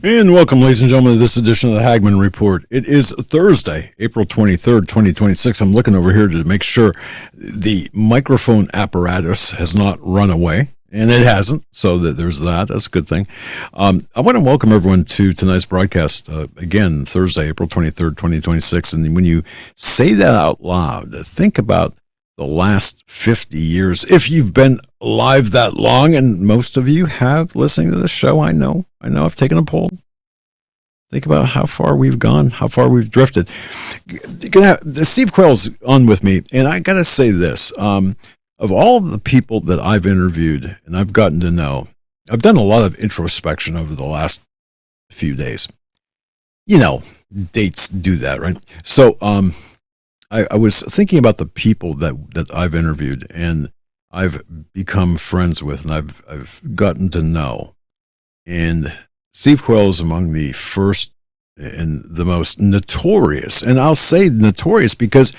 And welcome, ladies and gentlemen, to this edition of the Hagmann Report. It is Thursday, April 23rd, 2026. I'm looking over here to make sure the microphone apparatus has not run away, and it hasn't, so there's that. That's a good thing. I want to welcome everyone to tonight's broadcast, again, Thursday, April 23rd, 2026. And when you say that out loud, think about the last 50 years, if you've been alive that long, and most of you have listening to the show. I know I've taken a poll. Think about how far we've gone, how far we've drifted. Steve Quayle's on with me, and I got to say this. Of all of the people that I've interviewed and I've gotten to know, I've done a lot of introspection over the last few days. You know, dates do that, right? So, I was thinking about the people that I've interviewed and I've become friends with and I've gotten to know. And Steve Quayle is among the first and the most notorious. And I'll say notorious because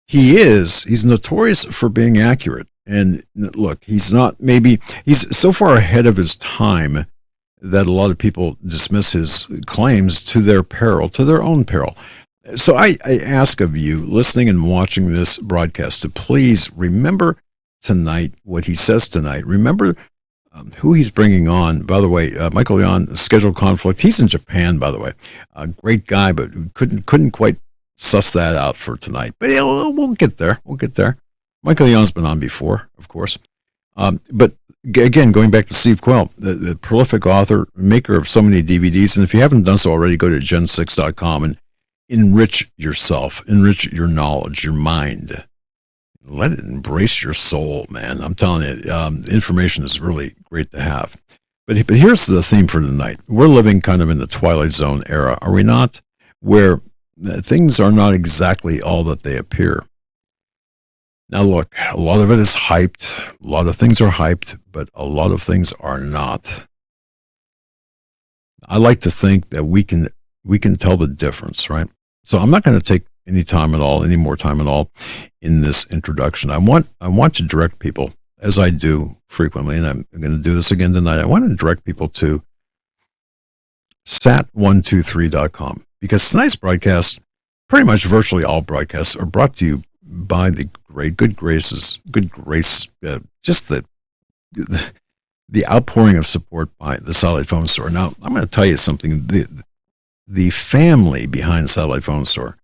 he's notorious for being accurate. And look, he's so far ahead of his time that a lot of people dismiss his claims to their peril, to their own peril. So I ask of you, listening and watching this broadcast, to please remember tonight what he says tonight. Remember who he's bringing on. By the way, Michael Leon, scheduled conflict. He's in Japan, by the way. A great guy, but couldn't quite suss that out for tonight. But we'll get there. We'll get there. Michael Leon's been on before, of course. But again, going back to Steve Quayle, the prolific author, maker of so many DVDs. And if you haven't done so already, go to gen6.com and enrich yourself, enrich your knowledge, your mind. Let it embrace your soul, man. I'm telling you, information is really great to have. But here's the theme for tonight. We're living kind of in the Twilight Zone era, are we not? Where things are not exactly all that they appear. Now look, a lot of it is hyped. A lot of things are hyped, but a lot of things are not. I like to think that we can tell the difference, right? So I'm not going to take any more time at all in this introduction. I want to direct people, as I do frequently, and I'm going to do this again tonight. I want to direct people to sat123.com, because tonight's broadcast, pretty much virtually all broadcasts, are brought to you by the good grace, just the outpouring of support by the Satellite Phone Store. Now, I'm going to tell you something. The family behind Satellite Phone Store,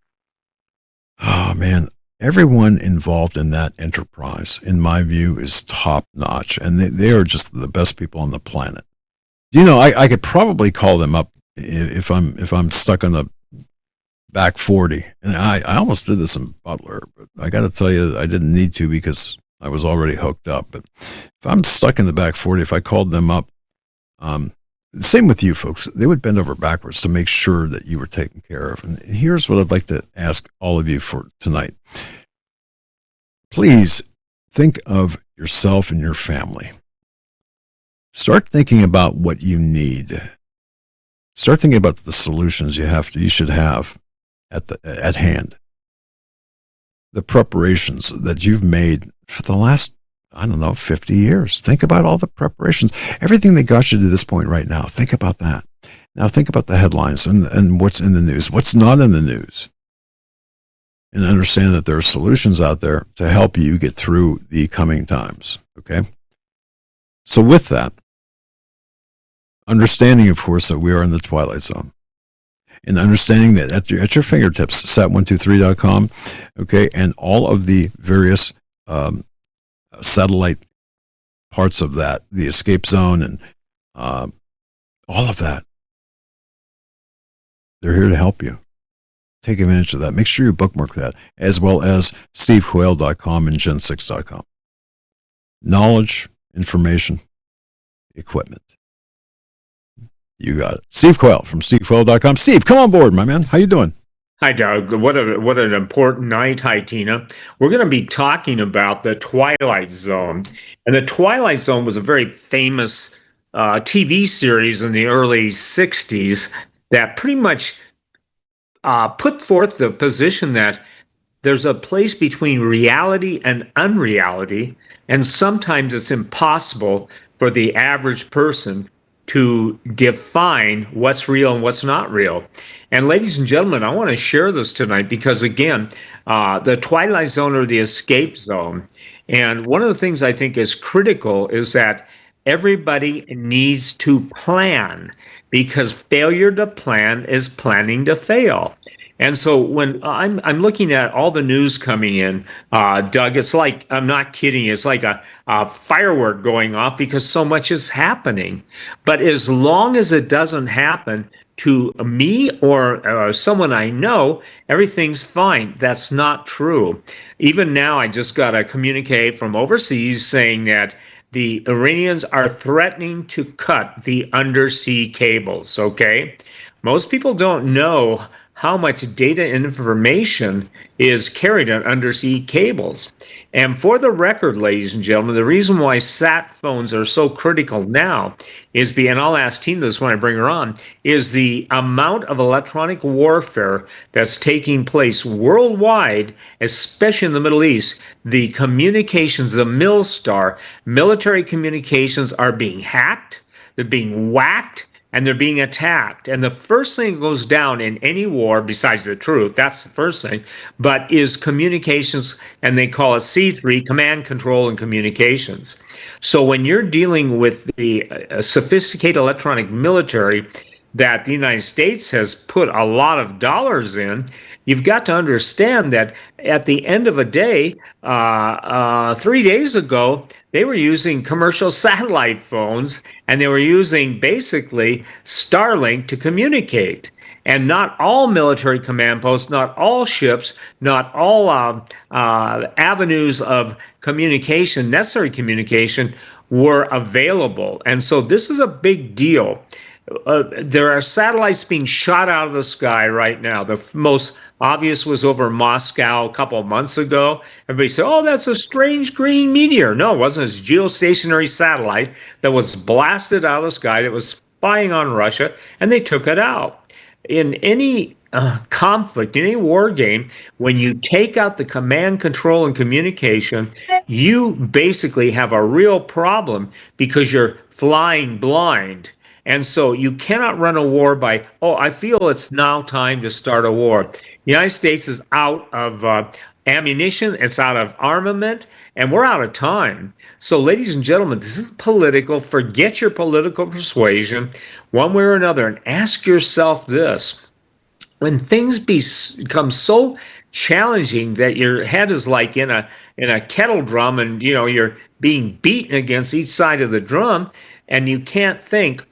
oh man, everyone involved in that enterprise, in my view, is top notch, and they are just the best people on the planet. You know, I could probably call them up if I'm stuck on the back 40, and I almost did this in Butler, but I got to tell you, I didn't need to because I was already hooked up. But if I'm stuck in the back 40, if I called them up, same with you folks, they would bend over backwards to make sure that you were taken care of. And here's what I'd like to ask all of you for tonight. Please think of yourself and your family. Start thinking about what you need. Start thinking about the solutions you should have at hand. The preparations that you've made for the last 50 years. Think about all the preparations, everything that got you to this point right now. Think about that. Now think about the headlines and what's in the news, what's not in the news. And understand that there are solutions out there to help you get through the coming times, okay? So with that, understanding, of course, that we are in the Twilight Zone, and understanding that at your fingertips, sat123.com, okay, and all of the various satellite parts of that, the escape zone and all of that, they're here to help you. Take advantage of that. Make sure you bookmark that, as well as stevequayle.com and gen6.com. Knowledge, information, equipment. You got it. Steve Quayle from stevequayle.com. Steve, come on board, my man. How you doing? Hi, Doug. What an important night. Hi, Tina. We're going to be talking about the Twilight Zone. And the Twilight Zone was a very famous TV series in the early 60s that pretty much put forth the position that there's a place between reality and unreality, and sometimes it's impossible for the average person to define what's real and what's not real. And ladies and gentlemen, I want to share this tonight because, again, the twilight zone or the escape zone. And one of the things I think is critical is that everybody needs to plan, because failure to plan is planning to fail. And so when I'm looking at all the news coming in, Doug, it's like, I'm not kidding, it's like a firework going off because so much is happening. But as long as it doesn't happen to me or someone I know, everything's fine. That's not true. Even now, I just got a communique from overseas saying that the Iranians are threatening to cut the undersea cables, okay? Most people don't know how much data and information is carried on undersea cables. And for the record, ladies and gentlemen, the reason why sat phones are so critical now is, and I'll ask Tina this when I bring her on, is the amount of electronic warfare that's taking place worldwide, especially in the Middle East. The communications, the Milstar, military communications are being hacked, they're being whacked, and they're being attacked. And the first thing that goes down in any war, besides the truth, that's the first thing, but is communications, and they call it C3, command, control, and communications. So when you're dealing with the sophisticated electronic military that the United States has put a lot of dollars in, you've got to understand that at the end of a day, 3 days ago, they were using commercial satellite phones, and they were using basically Starlink to communicate. And not all military command posts, not all ships, not all avenues of communication, necessary communication, were available. And so this is a big deal. There are satellites being shot out of the sky right now. The most obvious was over Moscow a couple of months ago. Everybody said, oh, that's a strange green meteor. No, it wasn't. It's a geostationary satellite that was blasted out of the sky that was spying on Russia, and they took it out. In any conflict, in any war game, when you take out the command, control, and communication, you basically have a real problem because you're flying blind. And so you cannot run a war by, oh, I feel it's now time to start a war. The United States is out of ammunition, it's out of armament, and we're out of time. So, ladies and gentlemen, this is political. Forget your political persuasion, one way or another, and ask yourself this. When things become so challenging that your head is like in a kettle drum, and you're being beaten against each side of the drum, and you can't think,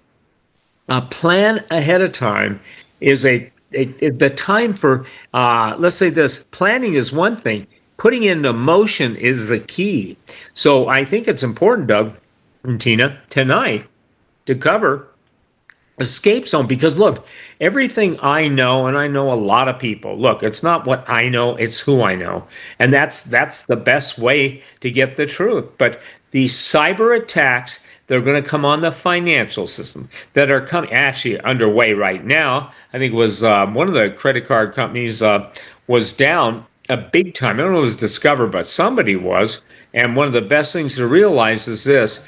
a plan ahead of time is the time for, let's say this, planning is one thing, putting into motion is the key. So I think it's important, Doug and Tina, tonight to cover escape zone, because look, everything I know, and I know a lot of people, look, it's not what I know, it's who I know. And that's the best way to get the truth. But the cyber attacks, they're going to come on the financial system that are coming actually underway right now. I think it was one of the credit card companies was down a big time. I don't know if it was Discover, but somebody was. And one of the best things to realize is this: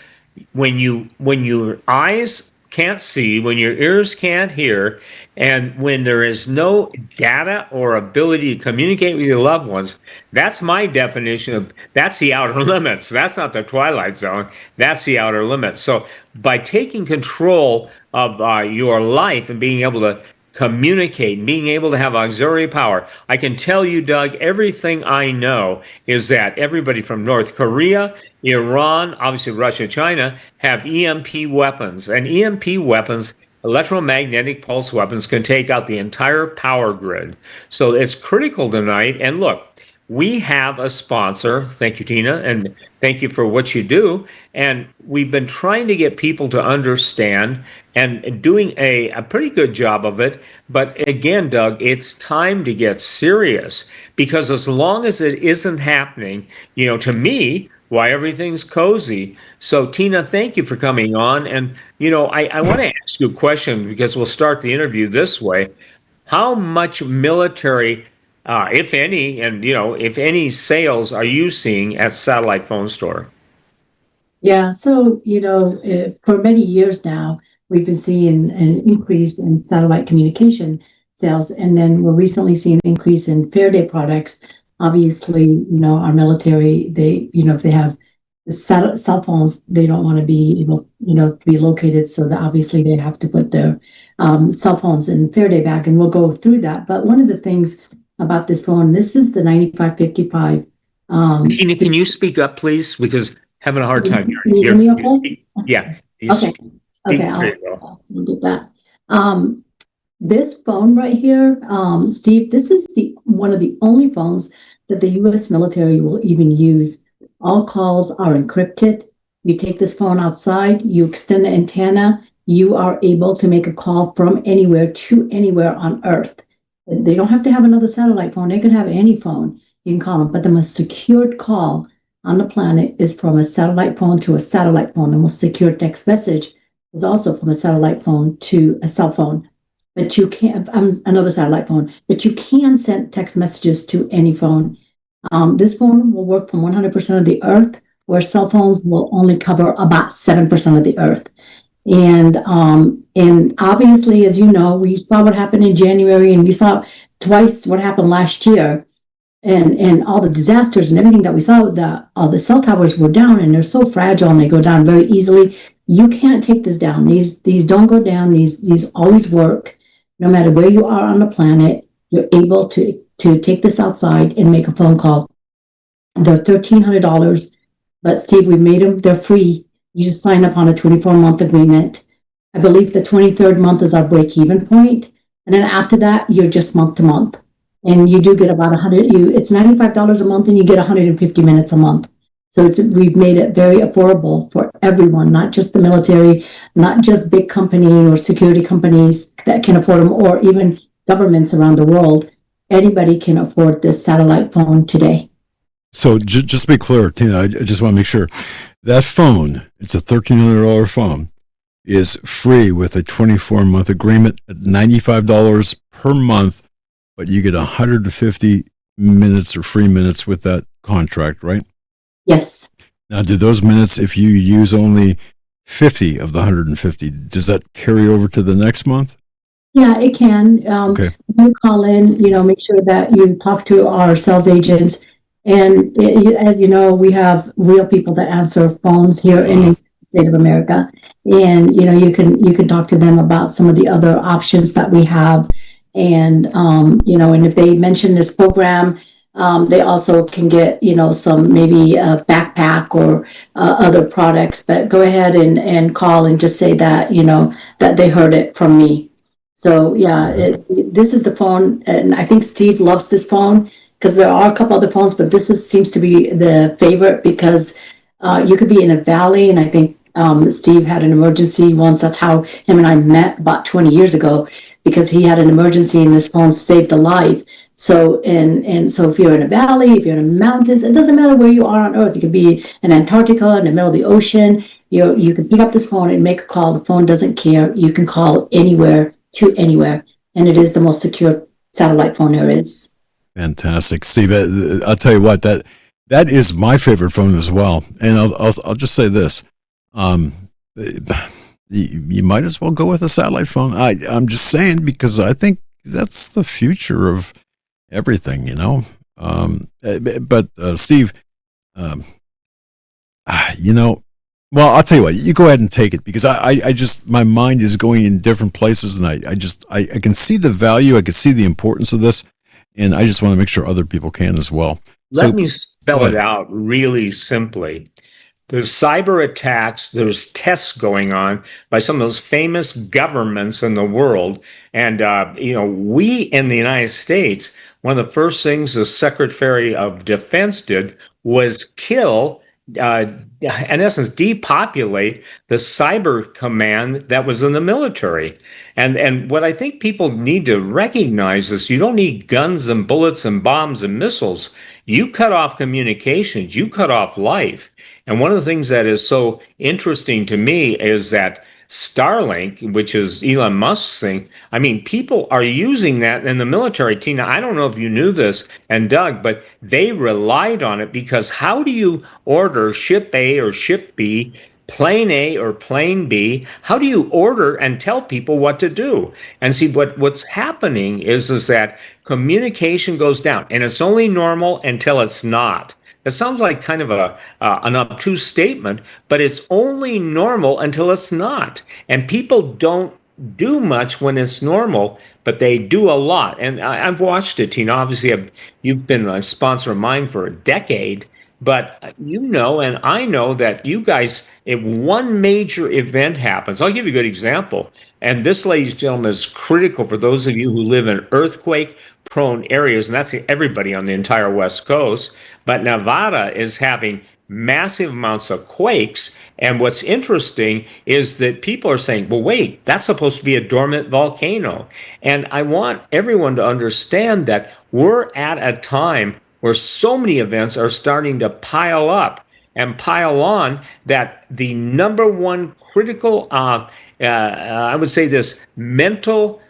when your eyes can't see, when your ears can't hear, and when there is no data or ability to communicate with your loved ones, that's my definition of, that's the outer limits. That's not the twilight zone. That's the outer limits. So by taking control of your life and being able to communicate, being able to have auxiliary power. I can tell you, Doug, everything I know is that everybody from North Korea, Iran, obviously Russia, China, have EMP weapons. And EMP weapons, electromagnetic pulse weapons, can take out the entire power grid. So it's critical tonight. And look, we have a sponsor. Thank you, Tina, and thank you for what you do. And we've been trying to get people to understand and doing a pretty good job of it. But again, Doug, it's time to get serious, because as long as it isn't happening, to me, why, everything's cozy. So, Tina, thank you for coming on. And, I want to ask you a question, because we'll start the interview this way. How much military, if any, and if any, sales are you seeing at Satellite Phone Store? Yeah, so for many years now, we've been seeing an increase in satellite communication sales. And then we're recently seeing an increase in Faraday products. Obviously, our military, they, if they have cell phones, they don't want to be able, to be located. So that obviously they have to put their cell phones in Faraday bag, and we'll go through that. But one of the things about this phone, this is the 9555. Tina, can you speak up, please? Because having a hard time Can you hear me okay? Yeah. Okay. Okay, I'll get that. This phone right here, Steve, this is one of the only phones that the U.S. military will even use. All calls are encrypted. You take this phone outside, you extend the antenna, you are able to make a call from anywhere to anywhere on Earth. They don't have to have another satellite phone. They could have any phone. You can call them, but the most secured call on the planet is from a satellite phone to a satellite phone. The most secure text message is also from a satellite phone to a cell phone. But you can't, another satellite phone, but you can send text messages to any phone. This phone will work from 100% of the Earth, where cell phones will only cover about 7% of the Earth. And obviously, as you know, we saw what happened in January, and we saw twice what happened last year, and all the disasters and everything that we saw. All the cell towers were down, and they're so fragile, and they go down very easily. You can't take this down. These don't go down. These always work. No matter where you are on the planet, you're able to take this outside and make a phone call. They're $1,300, but Steve, we've made them. They're free. You just sign up on a 24-month agreement. I believe the 23rd month is our break-even point, and then after that, you're just month to month, and you do get about It's $95 a month, and you get 150 minutes a month. So we've made it very affordable for everyone, not just the military, not just big company or security companies that can afford them, or even governments around the world. Anybody can afford this satellite phone today. So just to be clear, Tina, I just want to make sure that phone, it's a $1,300 phone, is free with a 24-month agreement at $95 per month, but you get 150 minutes or free minutes with that contract, right? Yes. Now, do those minutes, if you use only 50 of the 150, does that carry over to the next month? Yeah, it can. Okay. You call in, make sure that you talk to our sales agents. And as you know, we have real people that answer phones here in the state of America. And, you can talk to them about some of the other options that we have. And, and if they mention this program, they also can get, some maybe a backpack or other products. But go ahead and call and just say that, that they heard it from me. So, yeah, this is the phone. And I think Steve loves this phone, because there are a couple other phones, but seems to be the favorite, because you could be in a valley. And I think Steve had an emergency once. That's how him and I met about 20 years ago, because he had an emergency and his phone saved a life. So, and so if you're in a valley, if you're in the mountains, it doesn't matter where you are on Earth. You could be in Antarctica, in the middle of the ocean. You can pick up this phone and make a call. The phone doesn't care. You can call anywhere to anywhere. And it is the most secure satellite phone there is. Fantastic, Steve. I'll tell you what, that is my favorite phone as well. And I'll just say this: you might as well go with a satellite phone. I'm just saying, because I think that's the future of everything, But Steve, well, I'll tell you what. You go ahead and take it, because I just, my mind is going in different places, and I can see the value, I can see the importance of this. And I just want to make sure other people can as well. Let me spell it out really simply. There's cyber attacks, there's tests going on by some of those famous governments in the world. And, we in the United States, one of the first things the Secretary of Defense did was kill, in essence, depopulate the cyber command that was in the military. And what I think people need to recognize is you don't need guns and bullets and bombs and missiles. You cut off communications, you cut off life. And one of the things that is so interesting to me is that Starlink, which is Elon Musk's thing, I mean, people are using that in the military. Tina, I don't know if you knew this, and Doug, but they relied on it, because how do you order ship A or ship B plane A or plane B? How do you order and tell people what to do? And see, what's happening is that communication goes down, and it's only normal until it's not. It sounds like kind of an obtuse statement, but it's only normal until it's not. And people don't do much when it's normal, but they do a lot. And I've watched it, Tina. Obviously, you've been a sponsor of mine for a decade, but you know, and I know that you guys, if one major event happens, I'll give you a good example. And this, ladies and gentlemen, is critical for those of you who live in earthquake prone areas, and that's everybody on the entire West Coast. But Nevada is having massive amounts of quakes. And what's interesting is that people are saying, well, wait, that's supposed to be a dormant volcano. And I want everyone to understand that we're at a time where so many events are starting to pile up and pile on, that the number one critical, I would say this, mental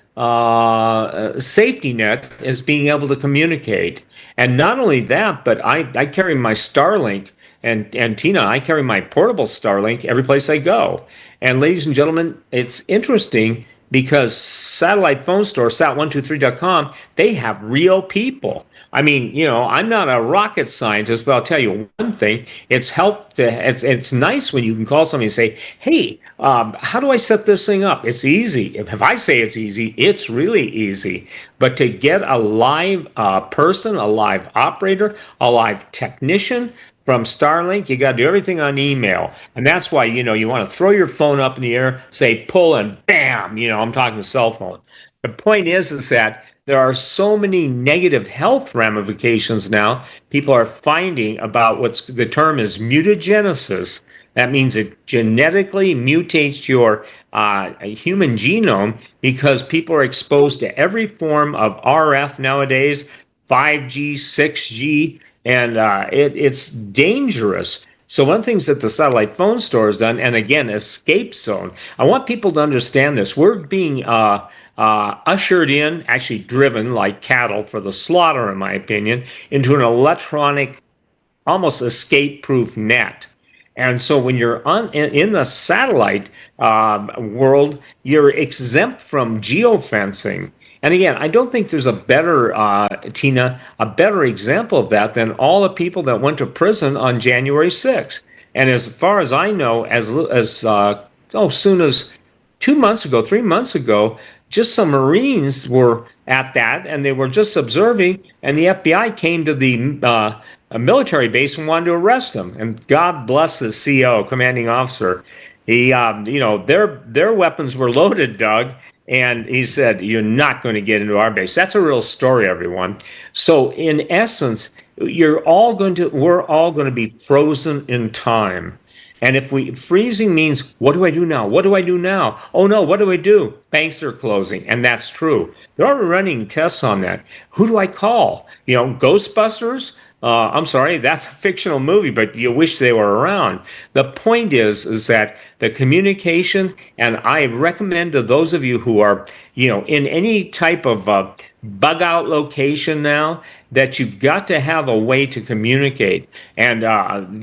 safety net is being able to communicate. And not only that, but I carry my Starlink, and Tina, I carry my portable Starlink every place I go. And ladies and gentlemen, it's interesting because satellite phone store, sat123.com, they have real people. I mean, you know, I'm not a rocket scientist, but I'll tell you one thing. It's nice when you can call somebody and say, hey, how do I set this thing up? It's easy. If I say it's easy, it's really easy. But to get a live person, a live operator, a live technician from Starlink, you got to do everything on email. And that's why, you know, you want to throw your phone up in the air, say pull, and bam, you know, I'm talking cell phone. The point is that there are so many negative health ramifications now. People are finding about the term is mutagenesis. That means it genetically mutates your human genome, because people are exposed to every form of RF nowadays, 5G, 6G, and it's dangerous. So one of the things that the satellite phone store has done, and again, escape zone, I want people to understand this. We're being ushered in, actually driven like cattle for the slaughter, in my opinion, into an electronic, almost escape-proof net. And so when you're in the satellite world, you're exempt from geofencing. And again, I don't think there's a better, Tina, a better example of that than all the people that went to prison on January 6th. And as far as I know, as soon as 2 months ago, 3 months ago, just some Marines were at that, and they were just observing, and the FBI came to the military base and wanted to arrest them. And God bless the CO, commanding officer. He, you know, their weapons were loaded, Doug. And he said, you're not going to get into our base. That's a real story, everyone. So in essence, we're all going to be frozen in time. And freezing means, what do I do now? What do I do now? Oh no, what do I do? Banks are closing. And that's true. They're already running tests on that. Who do I call? You know, Ghostbusters? I'm sorry, that's a fictional movie, but you wish they were around. The point is that the communication, and I recommend to those of you who are, you know, in any type of bug out location now, that you've got to have a way to communicate. And,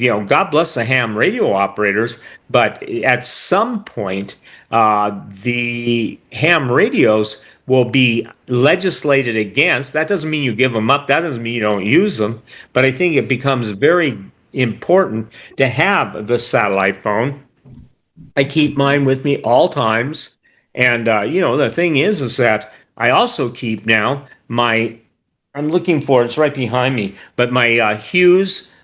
you know, God bless the ham radio operators, but at some point, the ham radios will be legislated against. That doesn't mean you give them up. That doesn't mean you don't use them. But I think it becomes very important to have the satellite phone. I keep mine with me all times. And, you know, the thing is that I also keep now I'm looking for it's right behind me, but my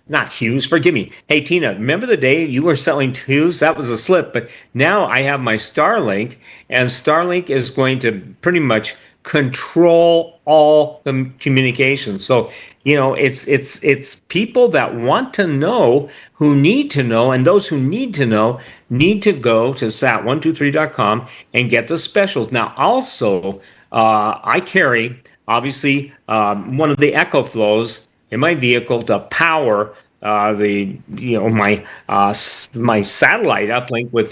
not Hughes, forgive me. Hey, Tina, remember the day you were selling Hughes? That was a slip. But now I have my Starlink, and Starlink is going to pretty much control all the communications. So, you know, it's people that want to know, who need to know, and those who need to know need to go to sat123.com and get the specials. Now, also, I carry, obviously, one of the Echo Flows in my vehicle to power my satellite uplink with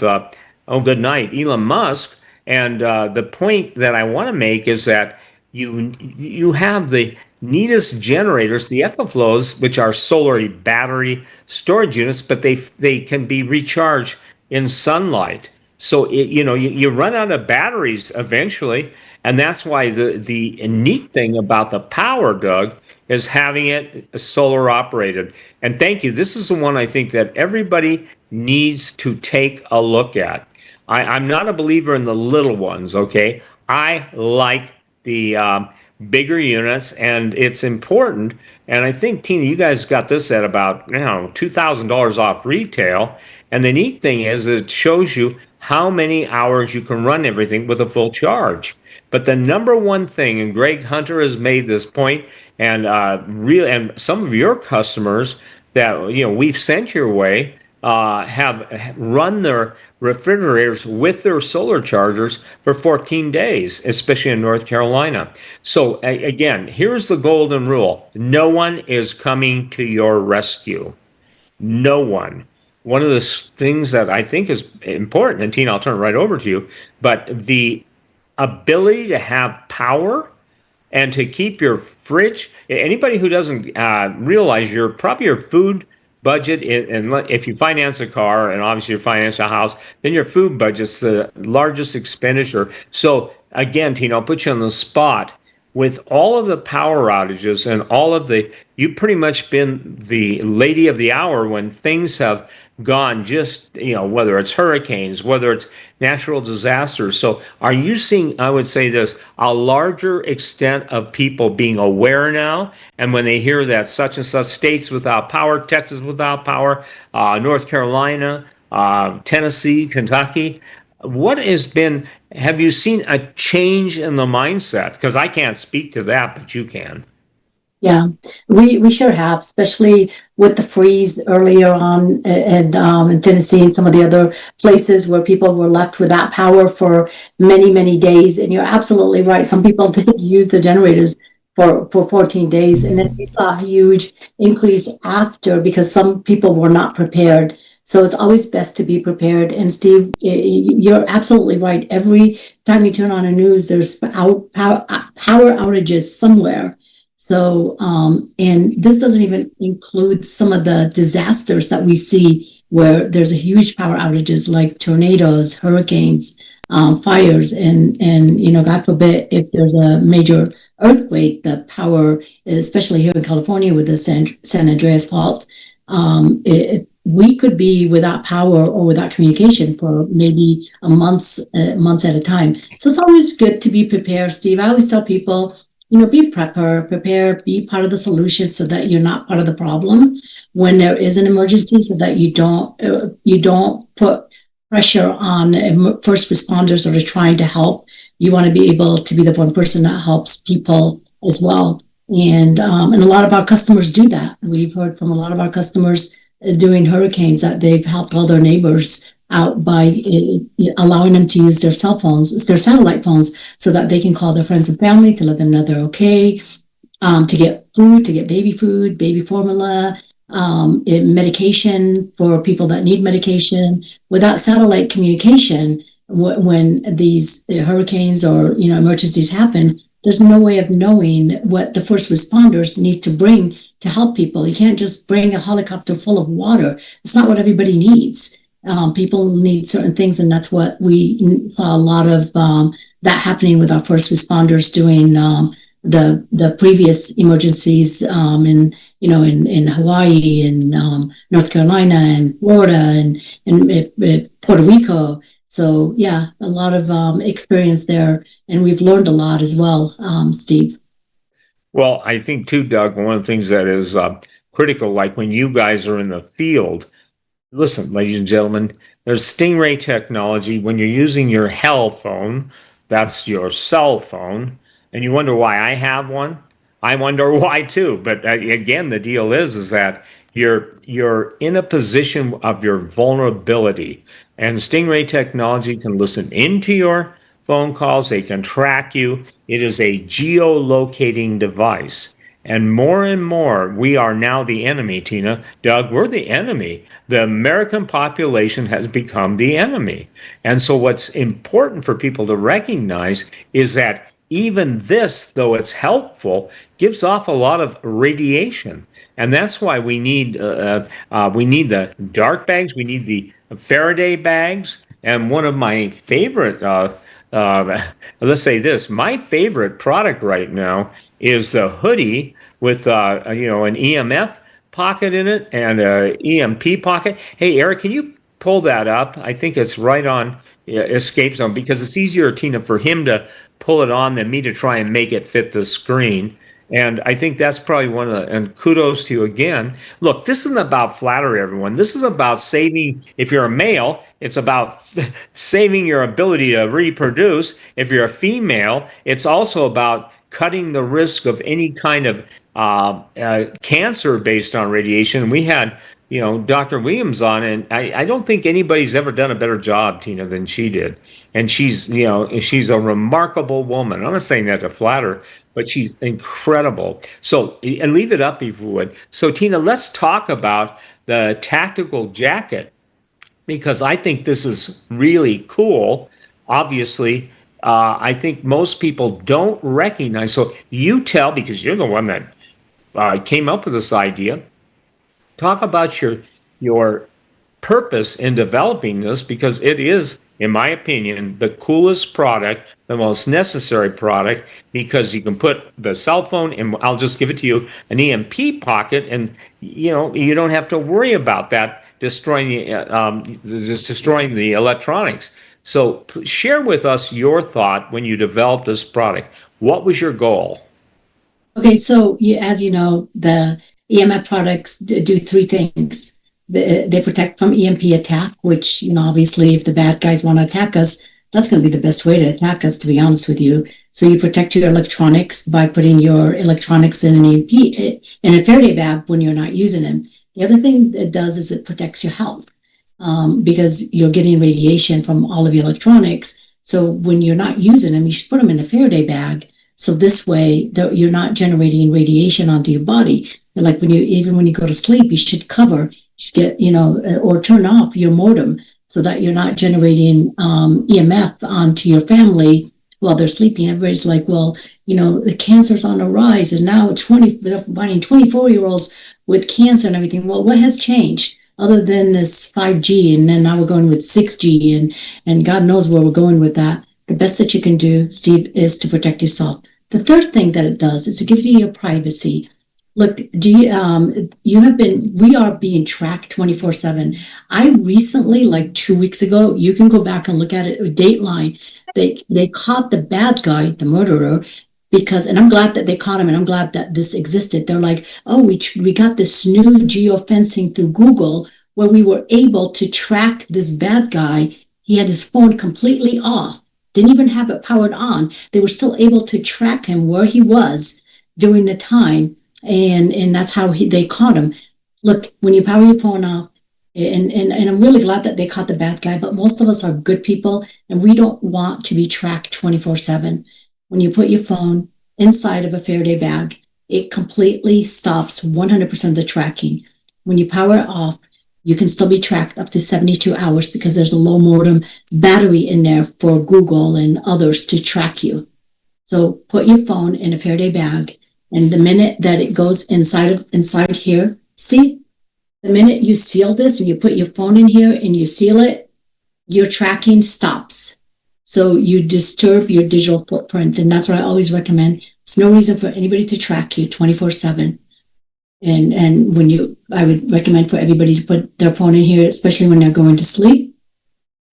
good night, Elon Musk. And the point that I want to make is that you have the neatest generators, the Echo Flows, which are solar battery storage units, but they can be recharged in sunlight. So you run out of batteries eventually, and that's why the neat thing about the power, Doug, is having it solar operated. And thank you. This is the one I think that everybody needs to take a look at. I'm not a believer in the little ones. Okay, I like the bigger units, and it's important. And I think, Tina, you guys got this at about $2,000 off retail. And the neat thing is, it shows you how many hours you can run everything with a full charge. But the number one thing, and Greg Hunter has made this point, and and some of your customers that we've sent your way have run their refrigerators with their solar chargers for 14 days, especially in North Carolina. So again, here's the golden rule: no one is coming to your rescue. No one. One of the things that I think is important, and Tina, I'll turn it right over to you, but the ability to have power and to keep your fridge. Anybody who doesn't realize your food budget, and if you finance a car and obviously you finance a house, then your food budget's the largest expenditure. So again, Tina, I'll put you on the spot. With all of the power outages and all of you've pretty much been the lady of the hour when things have gone just, whether it's hurricanes, whether it's natural disasters. So are you seeing, I would say this, a larger extent of people being aware now? And when they hear that such and such states without power, Texas without power, North Carolina, Tennessee, Kentucky, have you seen a change in the mindset? Because I can't speak to that, but you can. Yeah, we sure have, especially with the freeze earlier on in Tennessee and some of the other places where people were left without power for many, many days. And you're absolutely right. Some people did use the generators for 14 days. And then we saw a huge increase after because some people were not prepared. So it's always best to be prepared. And Steve, you're absolutely right. Every time you turn on the news, there's power outages somewhere. So, and this doesn't even include some of the disasters that we see where there's a huge power outages like tornadoes, hurricanes, fires, and God forbid if there's a major earthquake, the power, especially here in California with the San Andreas fault, we could be without power or without communication for maybe months at a time. So it's always good to be prepared, Steve. I always tell people, be prepare, be part of the solution so that you're not part of the problem when there is an emergency, so that you don't put pressure on first responders that are trying to help. You want to be able to be the one person that helps people as well. And a lot of our customers do that. We've heard from a lot of our customers during hurricanes that they've helped all their neighbors out by allowing them to use their cell phones, their satellite phones, so that they can call their friends and family to let them know they're okay, to get food, to get baby food, baby formula, medication for people that need medication. Without satellite communication, when these hurricanes or emergencies happen, there's no way of knowing what the first responders need to bring to help people. You can't just bring a helicopter full of water. It's not what everybody needs. People need certain things, and that's what we saw a lot of that happening with our first responders during the previous emergencies in Hawaii and North Carolina and Florida and Puerto Rico. So yeah, a lot of experience there, and we've learned a lot as well, Steve. Well, I think too, Doug, one of the things that is critical, like when you guys are in the field, listen, ladies and gentlemen, there's Stingray technology. When you're using your hell phone, that's your cell phone, and you wonder why I have one. I wonder why too. But again, the deal is that you're in a position of your vulnerability, and Stingray technology can listen into your phone calls. They can track you. It is a geolocating device. And more, we are now the enemy, Tina. Doug, we're the enemy. The American population has become the enemy. And so what's important for people to recognize is that even this, though it's helpful, gives off a lot of radiation. And that's why we need the dark bags, we need the Faraday bags. And one of my favorite, uh, let's say this, my favorite product right now is the hoodie with an EMF pocket in it and a EMP pocket. Hey, Eric, can you pull that up? I think it's right on escape zone because it's easier, Tina, for him to pull it on than me to try and make it fit the screen. And I think that's probably one of the, and kudos to you again. Look, this isn't about flattery, everyone. This is about saving, if you're a male, it's about saving your ability to reproduce. If you're a female, it's also about cutting the risk of any kind of cancer based on radiation. We had, Dr. Williams on, and I don't think anybody's ever done a better job, Tina, than she did. And she's a remarkable woman. I'm not saying that to flatter, but she's incredible. So, and leave it up if you would. So, Tina, let's talk about the tactical jacket because I think this is really cool. Obviously, I think most people don't recognize. So, you tell, because you're the one that came up with this idea. Talk about your purpose in developing this because it is, in my opinion, the coolest product, the most necessary product because you can put the cell phone and I'll just give it to you an EMP pocket and you don't have to worry about that destroying the electronics. So share with us your thought when you developed this product. What was your goal? Okay, so as you know, the EMF products do three things. They protect from EMP attack, which, obviously if the bad guys want to attack us, that's going to be the best way to attack us, to be honest with you. So you protect your electronics by putting your electronics in an EMP, in a Faraday bag when you're not using them. The other thing it does is it protects your health because you're getting radiation from all of your electronics. So when you're not using them, you should put them in a Faraday bag. So this way, you're not generating radiation onto your body. Like even when you go to sleep, you should get, or turn off your modem so that you're not generating EMF onto your family while they're sleeping. Everybody's like, well, the cancer's on the rise, and now they're finding 24-year-olds with cancer and everything. Well, what has changed other than this 5G, and then now we're going with 6G, and God knows where we're going with that. The best that you can do, Steve, is to protect yourself. The third thing that it does is it gives you your privacy. Look, we are being tracked 24/7. I recently, like 2 weeks ago, you can go back and look at it, Dateline. They caught the bad guy, the murderer, and I'm glad that they caught him, and I'm glad that this existed. They're like, oh, we got this new geofencing through Google where we were able to track this bad guy. He had his phone completely off, didn't even have it powered on. They were still able to track him where he was during the time. And that's how they caught him. Look, when you power your phone off, and I'm really glad that they caught the bad guy, but most of us are good people, and we don't want to be tracked 24/7. When you put your phone inside of a Faraday bag, it completely stops 100% of the tracking. When you power it off, you can still be tracked up to 72 hours because there's a low modem battery in there for Google and others to track you. So put your phone in a Faraday bag, and the minute that it goes inside here, see, the minute you seal this and you put your phone in here and you seal it, your tracking stops. So you disturb your digital footprint. And that's what I always recommend. There's no reason for anybody to track you 24/7. And I would recommend for everybody to put their phone in here, especially when they're going to sleep.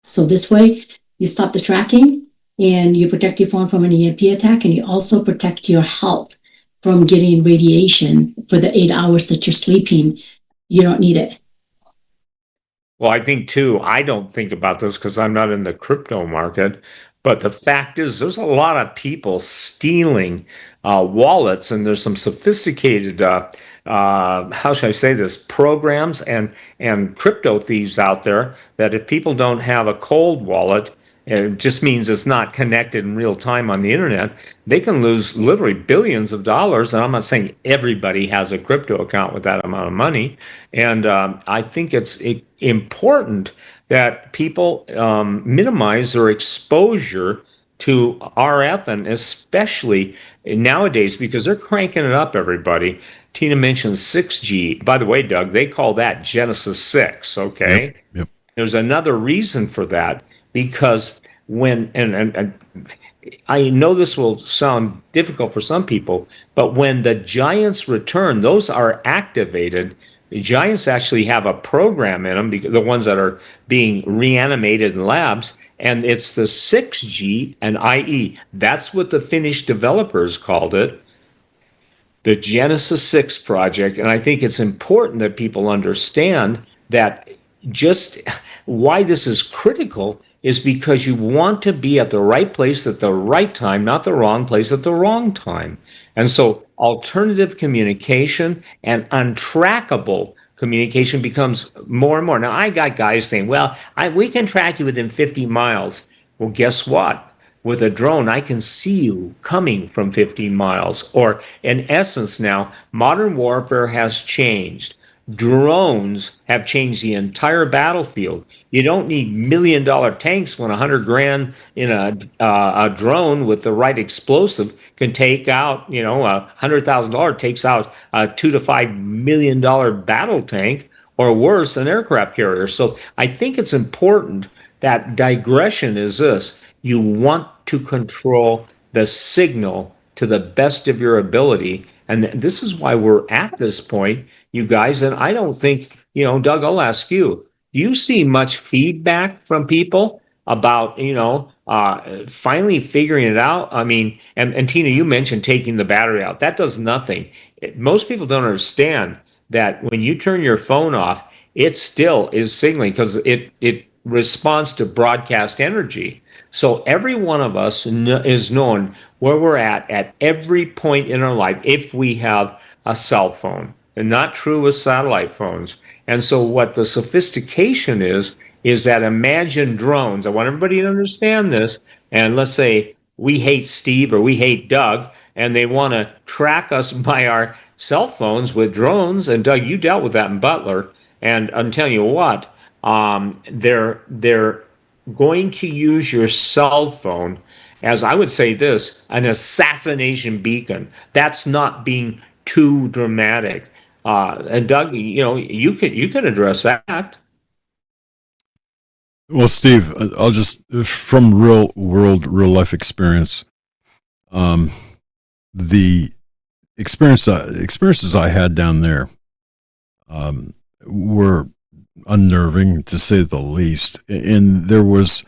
So this way you stop the tracking and you protect your phone from an EMP attack, and you also protect your health from getting radiation for the 8 hours that you're sleeping. You don't need it. Well, I think too, I don't think about this because I'm not in the crypto market, but the fact is there's a lot of people stealing wallets, and there's some sophisticated, how should I say this, programs and crypto thieves out there that if people don't have a cold wallet, it just means it's not connected in real time on the internet, they can lose literally billions of dollars. And I'm not saying everybody has a crypto account with that amount of money. And I think it's important that people minimize their exposure to RF, and especially nowadays because they're cranking it up, everybody. Tina mentioned 6G. By the way, Doug, they call that Genesis 6, okay? Yep. There's another reason for that because when, and I know this will sound difficult for some people, but when the giants return, those are activated. The giants actually have a program in them, the ones that are being reanimated in labs, and it's the 6G and IE. That's what the Finnish developers called it, the Genesis 6 project. And I think it's important that people understand that just why this is critical is because you want to be at the right place at the right time, not the wrong place at the wrong time. And so alternative communication and untrackable communication becomes more and more. Now, I got guys saying, well, we can track you within 50 miles. Well, guess what? With a drone, I can see you coming from 15 miles. Or in essence now, modern warfare has changed. Drones have changed the entire battlefield. You don't need $1 million tanks when 100 grand in a drone with the right explosive can take out, $100,000 takes out a $2 to $5 million battle tank, or worse, an aircraft carrier. So I think it's important that digression is this: you want to control the signal to the best of your ability. And this is why we're at this point, you guys. And I don't think, Doug, I'll ask you, do you see much feedback from people about, finally figuring it out? I mean, and Tina, you mentioned taking the battery out. That does nothing. Most people don't understand that when you turn your phone off, it still is signaling because it responds to broadcast energy. So every one of us is known where we're at every point in our life if we have a cell phone, and not true with satellite phones. And so what the sophistication is that imagine drones. I want everybody to understand this. And let's say we hate Steve or we hate Doug, and they want to track us by our cell phones with drones. And Doug, you dealt with that in Butler. And I'm telling you what, they're going to use your cell phone as, I would say this, an assassination beacon. That's not being too dramatic. And Doug, you can address that. Well, Steve, I'll just, from real world, real life experience, the experiences I had down there were unnerving, to say the least. And there was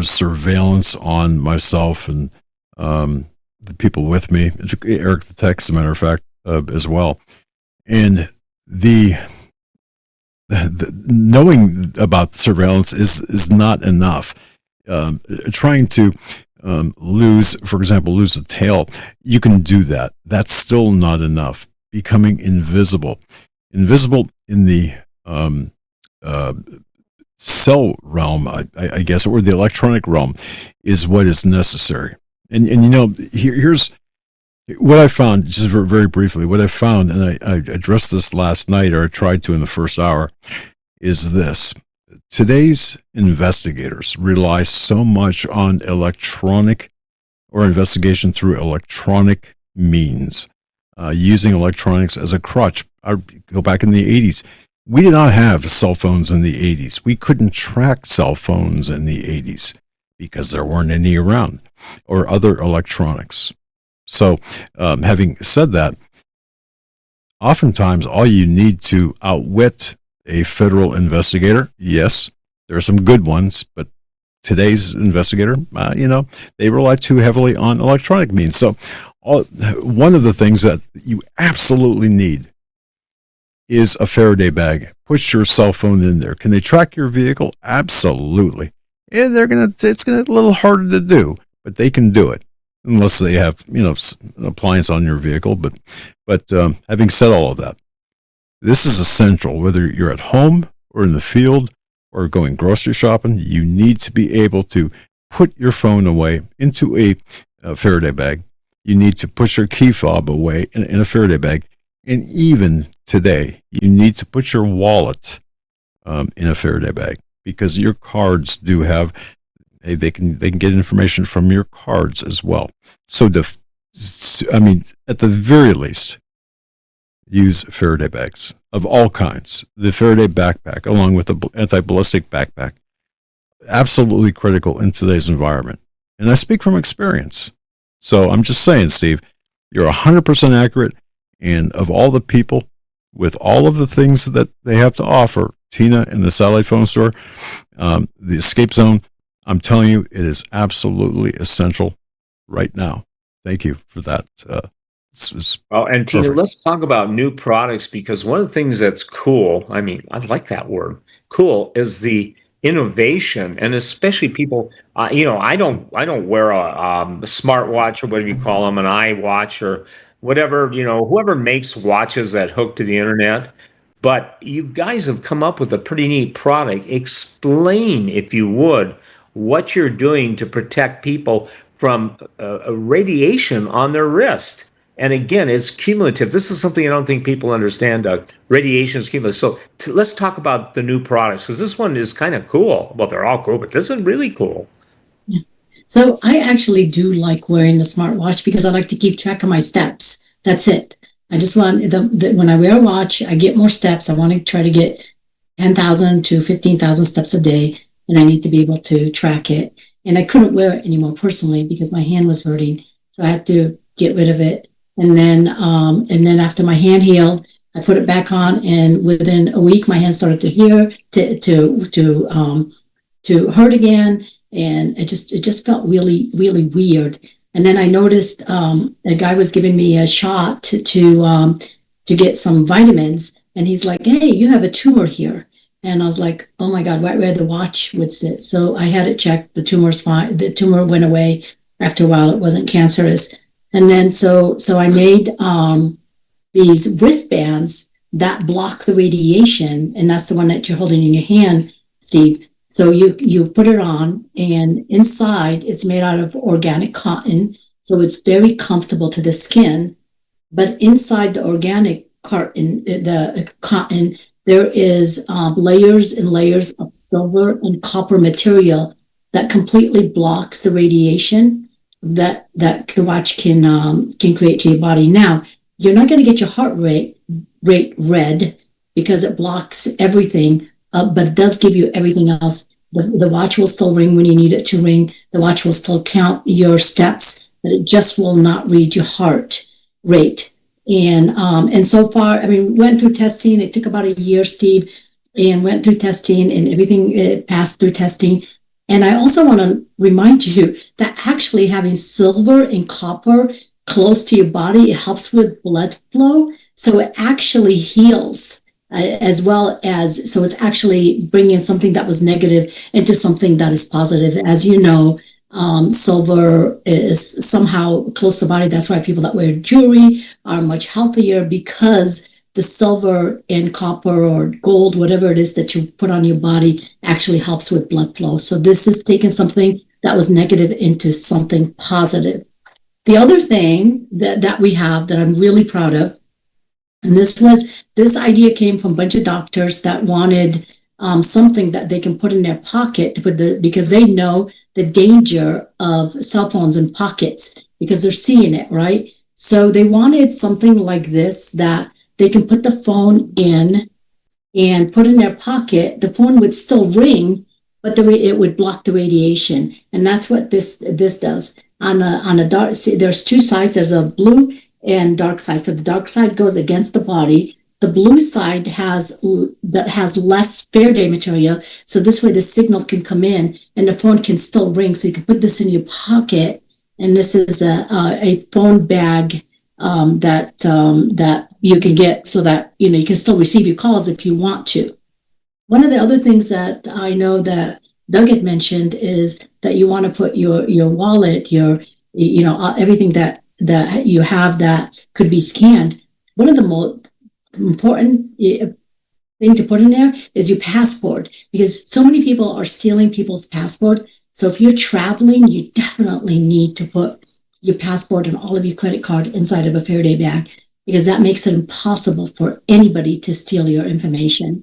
surveillance on myself and the people with me, Eric the tech, as a matter of fact, as well. And the knowing about surveillance is not enough. Trying to lose a tail, you can do that. That's still not enough. Becoming invisible in the cell realm, I guess, or the electronic realm, is what is necessary. And here's what I found, just very briefly, and I addressed this last night, or I tried to in the first hour, is this. Today's investigators rely so much on electronic, or investigation through electronic means, using electronics as a crutch. I go back in the 80s. We did not have cell phones in the 80s. We couldn't track cell phones in the 80s because there weren't any around, or other electronics. So, having said that, oftentimes all you need to outwit a federal investigator, yes, there are some good ones, but today's investigator, they rely too heavily on electronic means. So, one of the things that you absolutely need is a Faraday bag. Put your cell phone in there. Can they track your vehicle? Absolutely. And it's gonna a little harder to do, but they can do it, unless they have, an appliance on your vehicle. But having said all of that, this is essential. Whether you're at home or in the field or going grocery shopping, you need to be able to put your phone away into a Faraday bag. You need to put your key fob away in a Faraday bag. And even today, you need to put your wallet in a Faraday bag, because your cards do have They can get information from your cards as well. So, at the very least, use Faraday bags of all kinds. The Faraday backpack, along with the anti-ballistic backpack, absolutely critical in today's environment. And I speak from experience. So I'm just saying, Steve, you're 100% accurate. And of all the people, with all of the things that they have to offer, Tina in the satellite phone store, the escape zone, I'm telling you, it is absolutely essential right now. Thank you for that. Well, and Tina, let's talk about new products, because one of the things that's cool, I like that word, cool, is the innovation, and especially people, I don't wear a smartwatch or whatever you call them, an iWatch or whatever, whoever makes watches that hook to the internet. But you guys have come up with a pretty neat product. Explain, if you would, what you're doing to protect people from radiation on their wrist. And again, it's cumulative. This is something I don't think people understand. Radiation is cumulative. So let's talk about the new products, because this one is kind of cool. Well, they're all cool, but this is really cool. Yeah. So I actually do like wearing the smartwatch because I like to keep track of my steps. That's it. I just want when I wear a watch, I get more steps. I want to try to get 10,000 to 15,000 steps a day, and I need to be able to track it. And I couldn't wear it anymore personally because my hand was hurting, so I had to get rid of it. And then after my hand healed, I put it back on, and within a week, my hand started to hurt again, and it just felt really, really weird. And then I noticed a guy was giving me a shot to get some vitamins, and he's like, "Hey, you have a tumor here." And I was like, "Oh my God, right where the watch would sit." So I had it checked. The tumor's fine. The tumor went away after a while. It wasn't cancerous. And then so I made these wristbands that block the radiation, and that's the one that you're holding in your hand, Steve. So you put it on, and inside it's made out of organic cotton, so it's very comfortable to the skin. But inside the organic cotton, there is layers and layers of silver and copper material that completely blocks the radiation that the watch can create to your body. Now, you're not going to get your heart rate red because it blocks everything, but it does give you everything else. The watch will still ring when you need it to ring. The watch will still count your steps, but it just will not read your heart rate. And so far, went through testing. It took about a year, Steve, and went through testing, and everything passed through testing. And I also want to remind you that actually having silver and copper close to your body, it helps with blood flow. So it actually heals as well as, so it's actually bringing something that was negative into something that is positive. As you know, silver is somehow close to the body. That's why people that wear jewelry are much healthier, because the silver and copper or gold, whatever it is that you put on your body, actually helps with blood flow. So this is taking something that was negative into something positive. The other thing that we have that I'm really proud of, and this idea came from a bunch of doctors that wanted something that they can put in their pocket to put because they know the danger of cell phones in pockets because they're seeing it, right? So they wanted something like this that they can put the phone in and put in their pocket. The phone would still ring, but it would block the radiation. And that's what this does. On a dark, there's two sides. There's a blue and dark side. So the dark side goes against the body. The blue side has less Faraday material. So this way the signal can come in and the phone can still ring. So you can put this in your pocket. And this is a phone bag that you can get so that you can still receive your calls if you want to. One of the other things that I know that Doug had mentioned is that you want to put your wallet, your everything that you have that could be scanned. One of the most important thing to put in there is your passport, because so many people are stealing people's passport. So if you're traveling, you definitely need to put your passport and all of your credit card inside of a Faraday bag, because that makes it impossible for anybody to steal your information.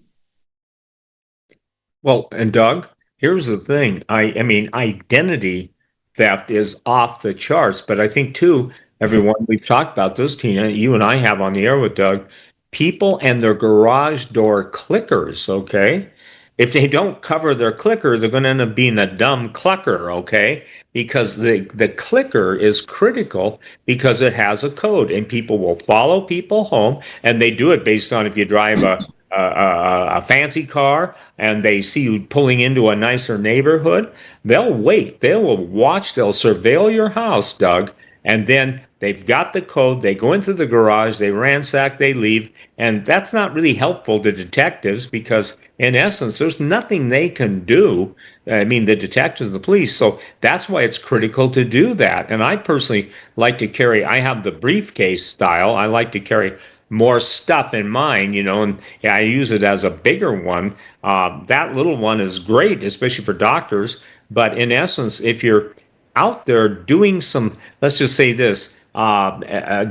Well, and Doug, here's the thing. I mean, identity theft is off the charts, but I think too, everyone, we've talked about this, Tina, you and I have on the air with Doug, people and their garage door clickers, okay? If they don't cover their clicker, they're going to end up being a dumb clucker, okay? Because the clicker is critical because it has a code and people will follow people home, and they do it based on if you drive a fancy car and they see you pulling into a nicer neighborhood, they'll wait. They will watch. They'll surveil your house, Doug, and then they've got the code. They go into the garage, they ransack, they leave. And that's not really helpful to detectives because, in essence, there's nothing they can do. I mean, the detectives, the police. So that's why it's critical to do that. And I personally like to carry, I have the briefcase style. I like to carry more stuff in mine, and I use it as a bigger one. That little one is great, especially for doctors. But in essence, if you're out there doing some, let's just say this,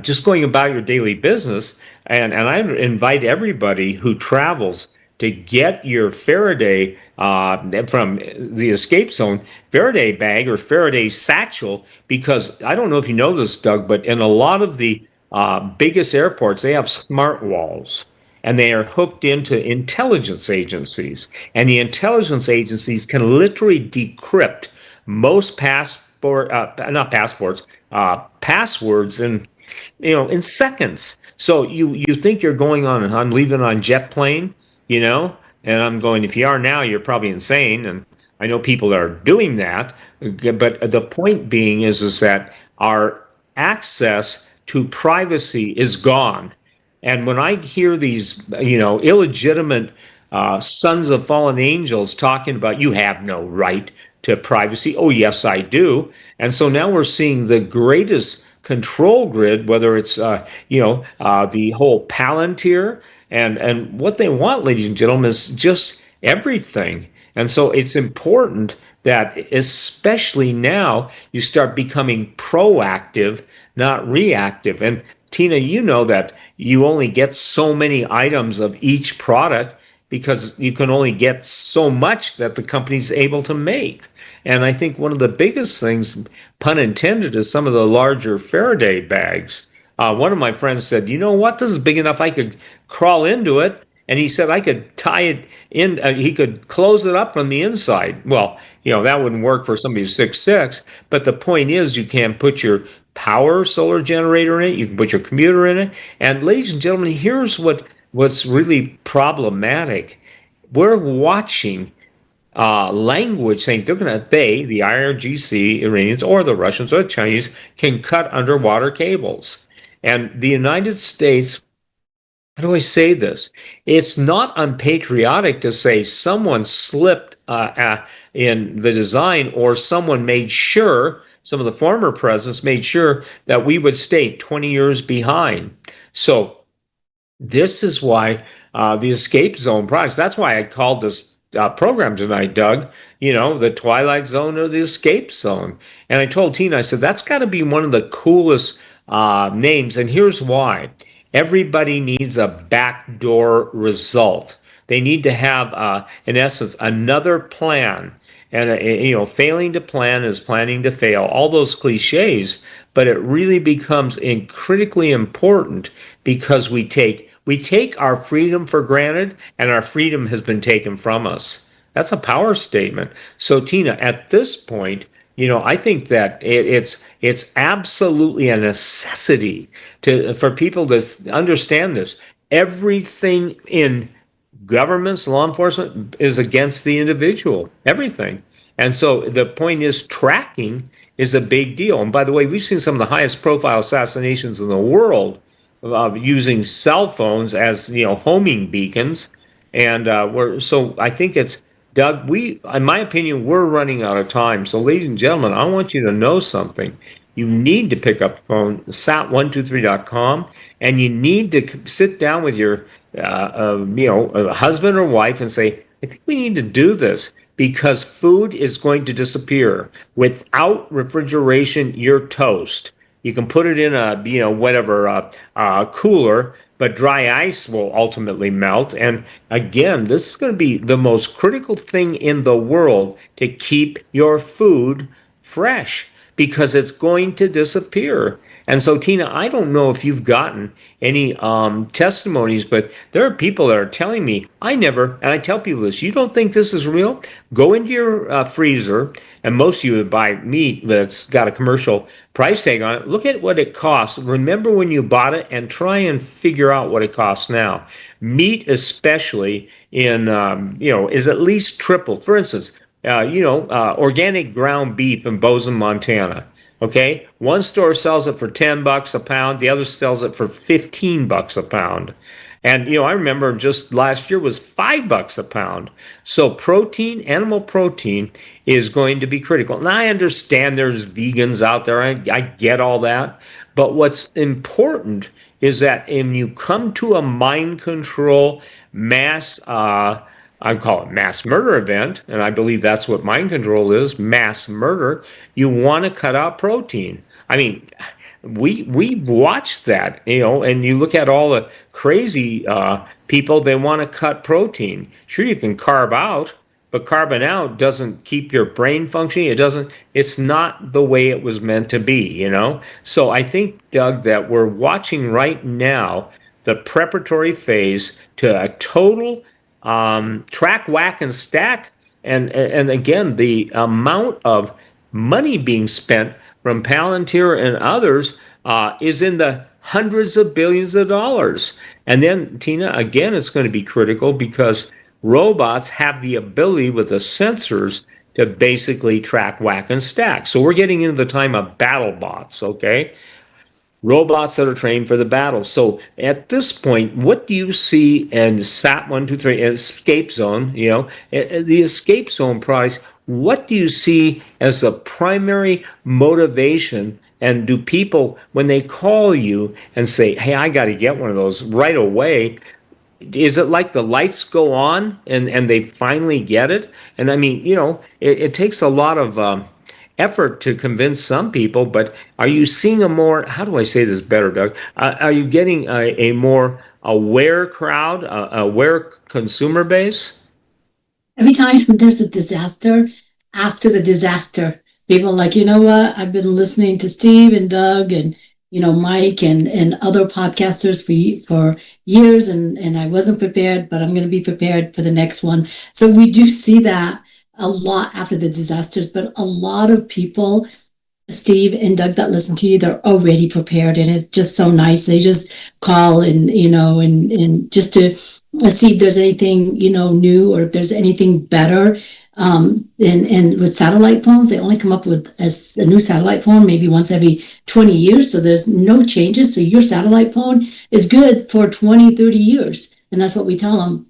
just going about your daily business, and I invite everybody who travels to get your Faraday from the escape zone Faraday bag or Faraday satchel, because I don't know if you know this, Doug, but in a lot of the biggest airports, they have smart walls and they are hooked into intelligence agencies. And the intelligence agencies can literally decrypt most not passports, passwords in seconds. So you think you're going on, I'm leaving on jet plane, and I'm going, if you are now, you're probably insane. And I know people that are doing that. But the point being is that our access to privacy is gone. And when I hear these, illegitimate sons of fallen angels talking about you have no right to privacy, oh yes, I do. And so now we're seeing the greatest control grid, whether it's the whole Palantir, and what they want, ladies and gentlemen, is just everything. And so it's important that, especially now, you start becoming proactive, not reactive. And Tina, you know that you only get so many items of each product because you can only get so much that the company's able to make. And I think one of the biggest things, pun intended, is some of the larger Faraday bags. One of my friends said, you know what, this is big enough I could crawl into it. And he said I could tie it in, he could close it up from the inside. Well, that wouldn't work for somebody who's 6'6", but the point is you can put your power solar generator in it, you can put your computer in it. And ladies and gentlemen, here's what's really problematic. We're watching language saying the IRGC, Iranians, or the Russians or the Chinese can cut underwater cables. And the United States, how do I say this? It's not unpatriotic to say someone slipped in the design, or someone made sure, some of the former presidents made sure that we would stay 20 years behind. So this is why the escape zone projects, that's why I called this program tonight, Doug, the Twilight Zone or the escape zone. And I told Tina, I said, that's got to be one of the coolest names. And here's why. Everybody needs a backdoor result. They need to have, in essence, another plan. And, failing to plan is planning to fail. All those cliches, but it really becomes critically important because we take our freedom for granted, and our freedom has been taken from us. That's a power statement. So, Tina, at this point, I think that it's absolutely a necessity for people to understand this. Everything in governments, law enforcement is against the individual. Everything. And so the point is, tracking is a big deal. And by the way, we've seen some of the highest profile assassinations in the world using cell phones as homing beacons. And so I think it's, Doug, in my opinion, we're running out of time. So, ladies and gentlemen, I want you to know something. You need to pick up the phone, sat123.com, and you need to sit down with your husband or wife and say, I think we need to do this because food is going to disappear. Without refrigeration, you're toast. You can put it in a, whatever, cooler, but dry ice will ultimately melt. And again, this is going to be the most critical thing in the world to keep your food fresh, because it's going to disappear. And so, Tina, I don't know if you've gotten any testimonies, but there are people that are telling me, and I tell people this, you don't think this is real? Go into your freezer, and most of you would buy meat that's got a commercial price tag on it. Look at what it costs. Remember when you bought it, and try and figure out what it costs now. Meat, especially is at least triple. For instance, organic ground beef in Bozeman, Montana. Okay, one store sells it for $10 a pound, the other sells it for $15 a pound. And I remember just last year was $5 a pound. So protein, animal protein, is going to be critical. And I understand there's vegans out there. I get all that. But what's important is that when you come to a mind control mass, I call it mass murder event, and I believe that's what mind control is, mass murder, you want to cut out protein. I mean, we watched that, and you look at all the crazy people, they want to cut protein. Sure, you can carb out, but carbon out doesn't keep your brain functioning. It's not the way it was meant to be, So I think, Doug, that we're watching right now the preparatory phase to a total track, whack, and stack. And again, the amount of money being spent from Palantir and others is in the hundreds of billions of dollars. And then, Tina, again, it's going to be critical because robots have the ability with the sensors to basically track, whack, and stack. So we're getting into the time of battle bots, okay? Robots that are trained for the battle. So at this point, what do you see in SAT 123, Escape Zone, the Escape Zone products, what do you see as the primary motivation? And do people, when they call you and say, hey, I got to get one of those right away, is it like the lights go on and they finally get it? And I mean, it takes a lot of effort to convince some people, but are you seeing a more, how do I say this better, Doug? Are you getting a more aware crowd, aware consumer base? Every time there's a disaster, after the disaster, people are like, you know what? I've been listening to Steve and Doug and Mike and other podcasters for years, and I wasn't prepared, but I'm going to be prepared for the next one. So we do see that a lot after the disasters, but a lot of people, Steve and Doug, that listen to you, they're already prepared, and it's just so nice. They just call and just to see if there's anything new or if there's anything better. And with satellite phones, they only come up with a new satellite phone maybe once every 20 years. So there's no changes. So your satellite phone is good for 20, 30 years. And that's what we tell them.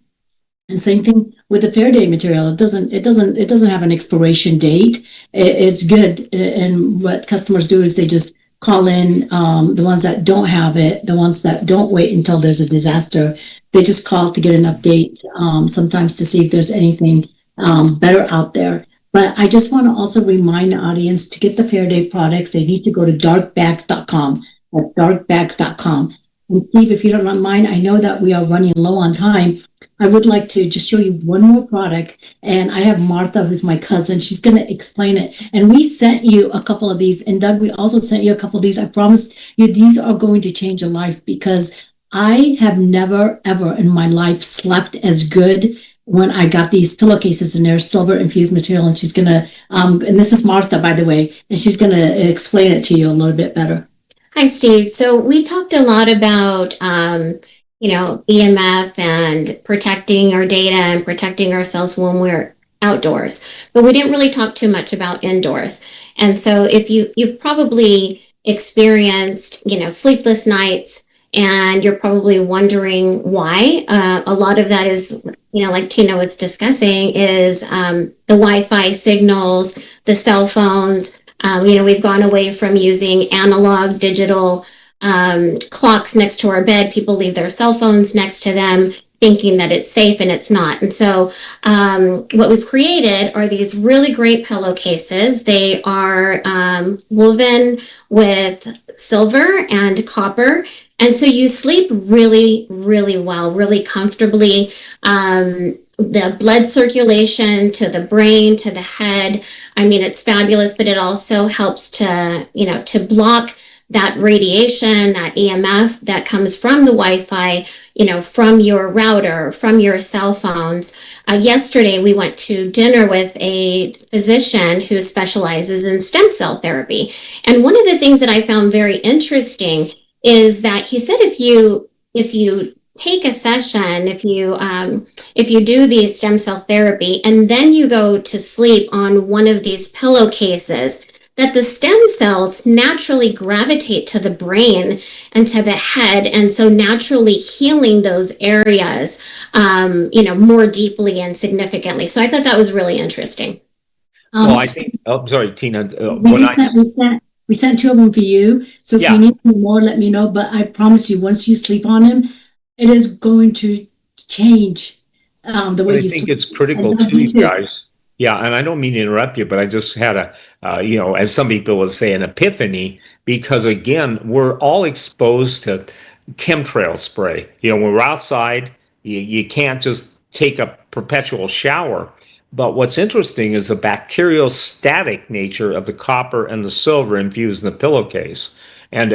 And same thing with the Faraday material. It doesn't have an expiration date. It's good. And what customers do is they just call in, the ones that don't have it, the ones that don't wait until there's a disaster. They just call to get an update, sometimes to see if there's anything better out there. But I just want to also remind the audience, to get the Faraday products, they need to go to darkbags.com. That's darkbags.com. And Steve, if you don't mind, I know that we are running low on time. I would like to just show you one more product. And I have Martha, who's my cousin. She's going to explain it. And we sent you a couple of these. And Doug, we also sent you a couple of these. I promise you, these are going to change your life, because I have never, ever in my life slept as good when I got these pillowcases, and they're silver infused material. And she's going to, and this is Martha, by the way, and she's going to explain it to you a little bit better. Hi, Steve. So we talked a lot about, EMF and protecting our data and protecting ourselves when we're outdoors, but we didn't really talk too much about indoors. And so if you've probably experienced, sleepless nights, and you're probably wondering why. A lot of that is, like Tina was discussing, is the Wi-Fi signals, the cell phones. We've gone away from using analog, digital clocks next to our bed. People leave their cell phones next to them. thinking that it's safe and it's not. And so what we've created are these really great pillowcases. They are woven with silver and copper. And so you sleep really, really well, really comfortably. The blood circulation to the brain, to the head. I mean, it's fabulous, but it also helps to, to block that radiation, that EMF that comes from the Wi-Fi, from your router, from your cell phones. Yesterday, we went to dinner with a physician who specializes in stem cell therapy. And one of the things that I found very interesting is that he said if you take a session, if you do the stem cell therapy and then you go to sleep on one of these pillowcases, that the stem cells naturally gravitate to the brain and to the head, and so naturally healing those areas, more deeply and significantly. So I thought that was really interesting. Well, I think. Oh, sorry, Tina. We sent 2 of them for you. So if you need more, let me know. But I promise you, once you sleep on them, it is going to change the way you sleep. I think it's critical to you guys. Yeah, and I don't mean to interrupt you, but I just had a, as some people would say, an epiphany, because again, we're all exposed to chemtrail spray. When we're outside, you can't just take a perpetual shower. But what's interesting is the bacteriostatic nature of the copper and the silver infused in the pillowcase. And,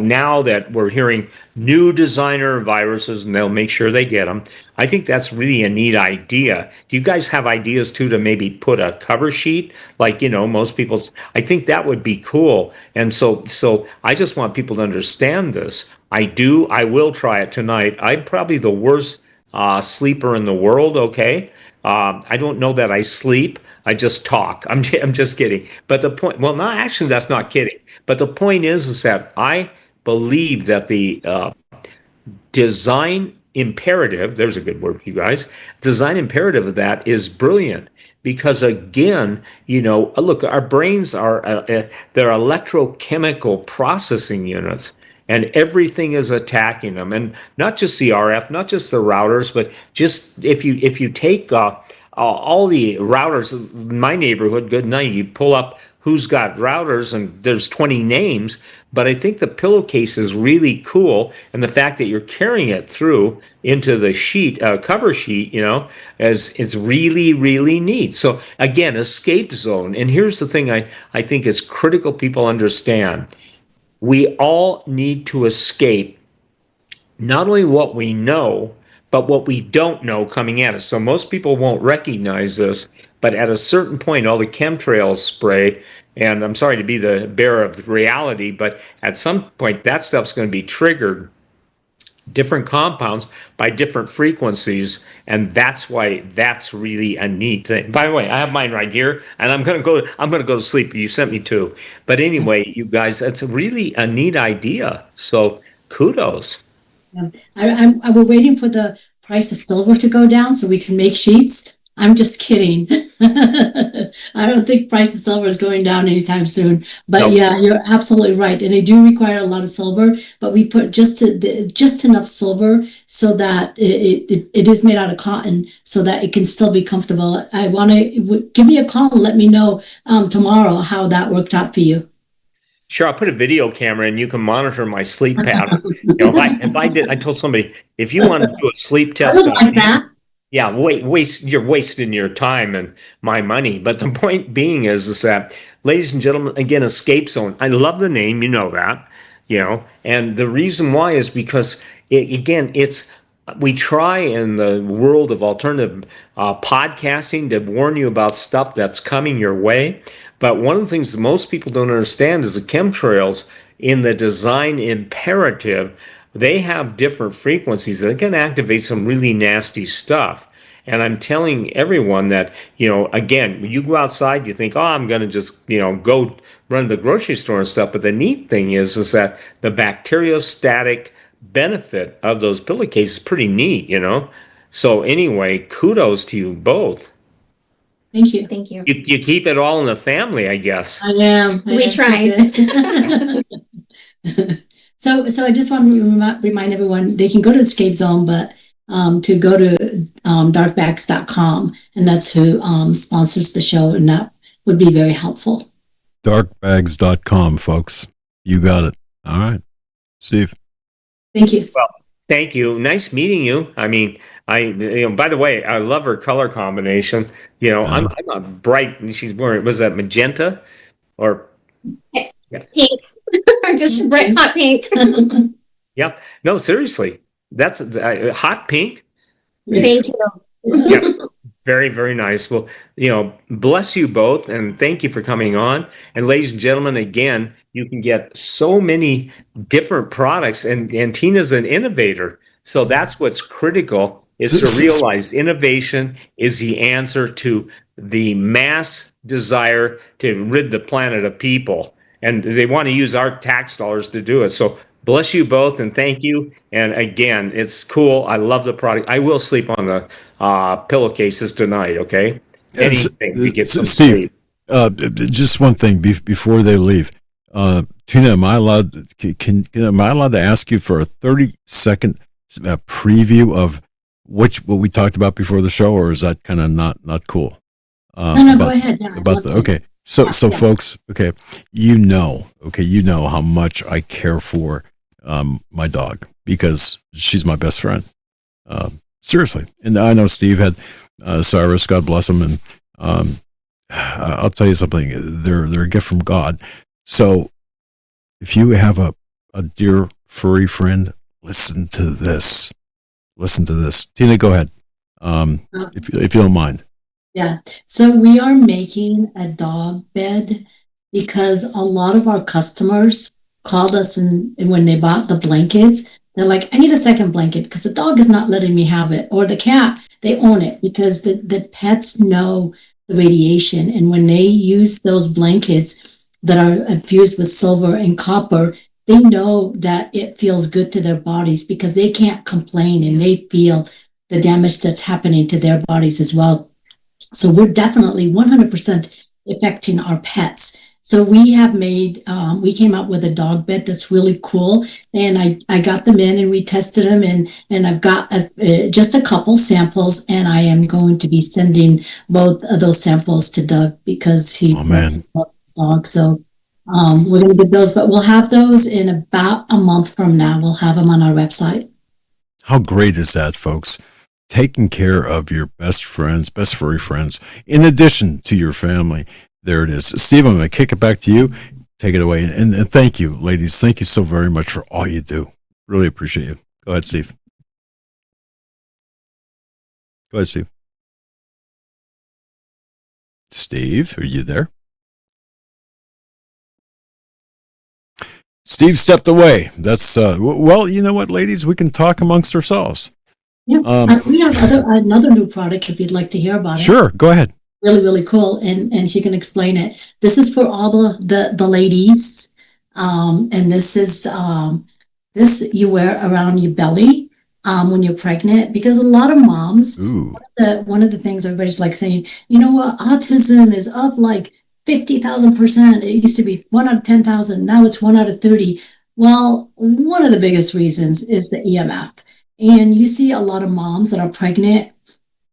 now that we're hearing new designer viruses, and they'll make sure they get them, I think that's really a neat idea. Do you guys have ideas, too, to maybe put a cover sheet? Like, most people's, I think that would be cool. And so I just want people to understand this. I will try it tonight. I'm probably the worst sleeper in the world, okay? I don't know that I sleep. I just talk. I'm just kidding. But the point, well, no, actually, that's not kidding. But the point is that I believe that the design imperative, there's a good word for you guys, design imperative of that is brilliant. Because again, look, our brains are, they're electrochemical processing units. And everything is attacking them, and not just the RF, not just the routers, but just if you take all the routers in my neighborhood, good night. You pull up who's got routers, and there's 20 names. But I think the pillowcase is really cool, and the fact that you're carrying it through into the sheet, cover sheet, is really, really neat. So again, escape zone. And here's the thing I think is critical people understand. We all need to escape not only what we know, but what we don't know coming at us. So most people won't recognize this, but at a certain point, all the chemtrails spray, and I'm sorry to be the bearer of reality, but at some point, that stuff's going to be triggered, different compounds by different frequencies, and that's why that's really a neat thing. By the way, I have mine right here, and I'm gonna go to sleep. You sent me 2, but anyway, you guys, that's really a neat idea. So kudos. I was waiting for the price of silver to go down so we can make sheets. I'm just kidding. I don't think price of silver is going down anytime soon. But nope. Yeah, you're absolutely right. And they do require a lot of silver, but we put just enough silver so that it is made out of cotton so that it can still be comfortable. I want to give me a call and let me know tomorrow how that worked out for you. Sure, I'll put a video camera and you can monitor my sleep pattern. I told somebody, if you want to do a sleep test on me, yeah, you're wasting your time and my money. But the point being is that, ladies and gentlemen, again, escape zone. I love the name, that, and the reason why is because we try in the world of alternative podcasting to warn you about stuff that's coming your way. But one of the things that most people don't understand is the chemtrails in the design imperative, they have different frequencies that can activate some really nasty stuff. And I'm telling everyone that, again, when you go outside, you think, I'm going to just, go run to the grocery store and stuff. But the neat thing is that the bacteriostatic benefit of those pillowcases is pretty neat, So anyway, kudos to you both. Thank you. Thank you. You keep it all in the family, I guess. I am. We try. So I just want to remind everyone, they can go to Escape Zone, but to go to darkbags.com, and that's who sponsors the show, and that would be very helpful. Darkbags.com, folks. You got it. All right. Steve. Thank you. Well, thank you. Nice meeting you. I mean, by the way, I love her color combination. I'm a bright, and she's wearing, was that magenta or pink, or just bright hot pink? Yep. No, seriously, that's hot pink. Thank you. Yeah. Very, very nice. Well, bless you both, and thank you for coming on. And ladies and gentlemen, again, you can get so many different products, and Tina's an innovator. So that's what's critical, is to realize innovation is the answer to the mass desire to rid the planet of people. And they want to use our tax dollars to do it. So bless you both, and thank you. And again, it's cool. I love the product. I will sleep on the pillowcases tonight, okay? Anything to get some Steve, sleep. Just one thing before they leave. Tina, am I allowed to ask you for a 30-second preview of what we talked about before the show, or is that kind of not cool? No, go ahead. Yeah, okay. So folks, okay, you know how much I care for my dog, because she's my best friend. Seriously. And I know Steve had Cyrus, God bless him, and I'll tell you something, they're a gift from God. So if you have a dear furry friend, listen to this. Tina, go ahead. If you don't mind. Yeah. So we are making a dog bed because a lot of our customers called us, and when they bought the blankets, they're like, I need a second blanket because the dog is not letting me have it. Or the cat, they own it, because the pets know the radiation. And when they use those blankets that are infused with silver and copper, they know that it feels good to their bodies, because they can't complain, and they feel the damage that's happening to their bodies as well. So we're definitely 100% affecting our pets. So we have we came up with a dog bed that's really cool, and I got them in, and we tested them, and I've got just a couple samples, and I am going to be sending both of those samples to Doug, because he's a dog. So we're going to get those, but we'll have those in about a month from now. We'll have them on our website. How great is that, folks? Taking care of your best furry friends, in addition to your family. There it is. Steve, I'm going to kick it back to you. Take it away. And thank you, ladies. Thank you so very much for all you do. Really appreciate you. Go ahead, Steve. Steve, are you there? Steve stepped away. That's, well, you know what, ladies? We can talk amongst ourselves. Yeah, we have another new product if you'd like to hear about it. Sure, go ahead. Really, really cool, and she can explain it. This is for all the ladies, and this is this you wear around your belly when you're pregnant, because a lot of moms, one of the things everybody's like saying, you know what, autism is up like 50,000%. It used to be 1 out of 10,000. Now it's 1 out of 30. Well, one of the biggest reasons is the EMF. And you see a lot of moms that are pregnant.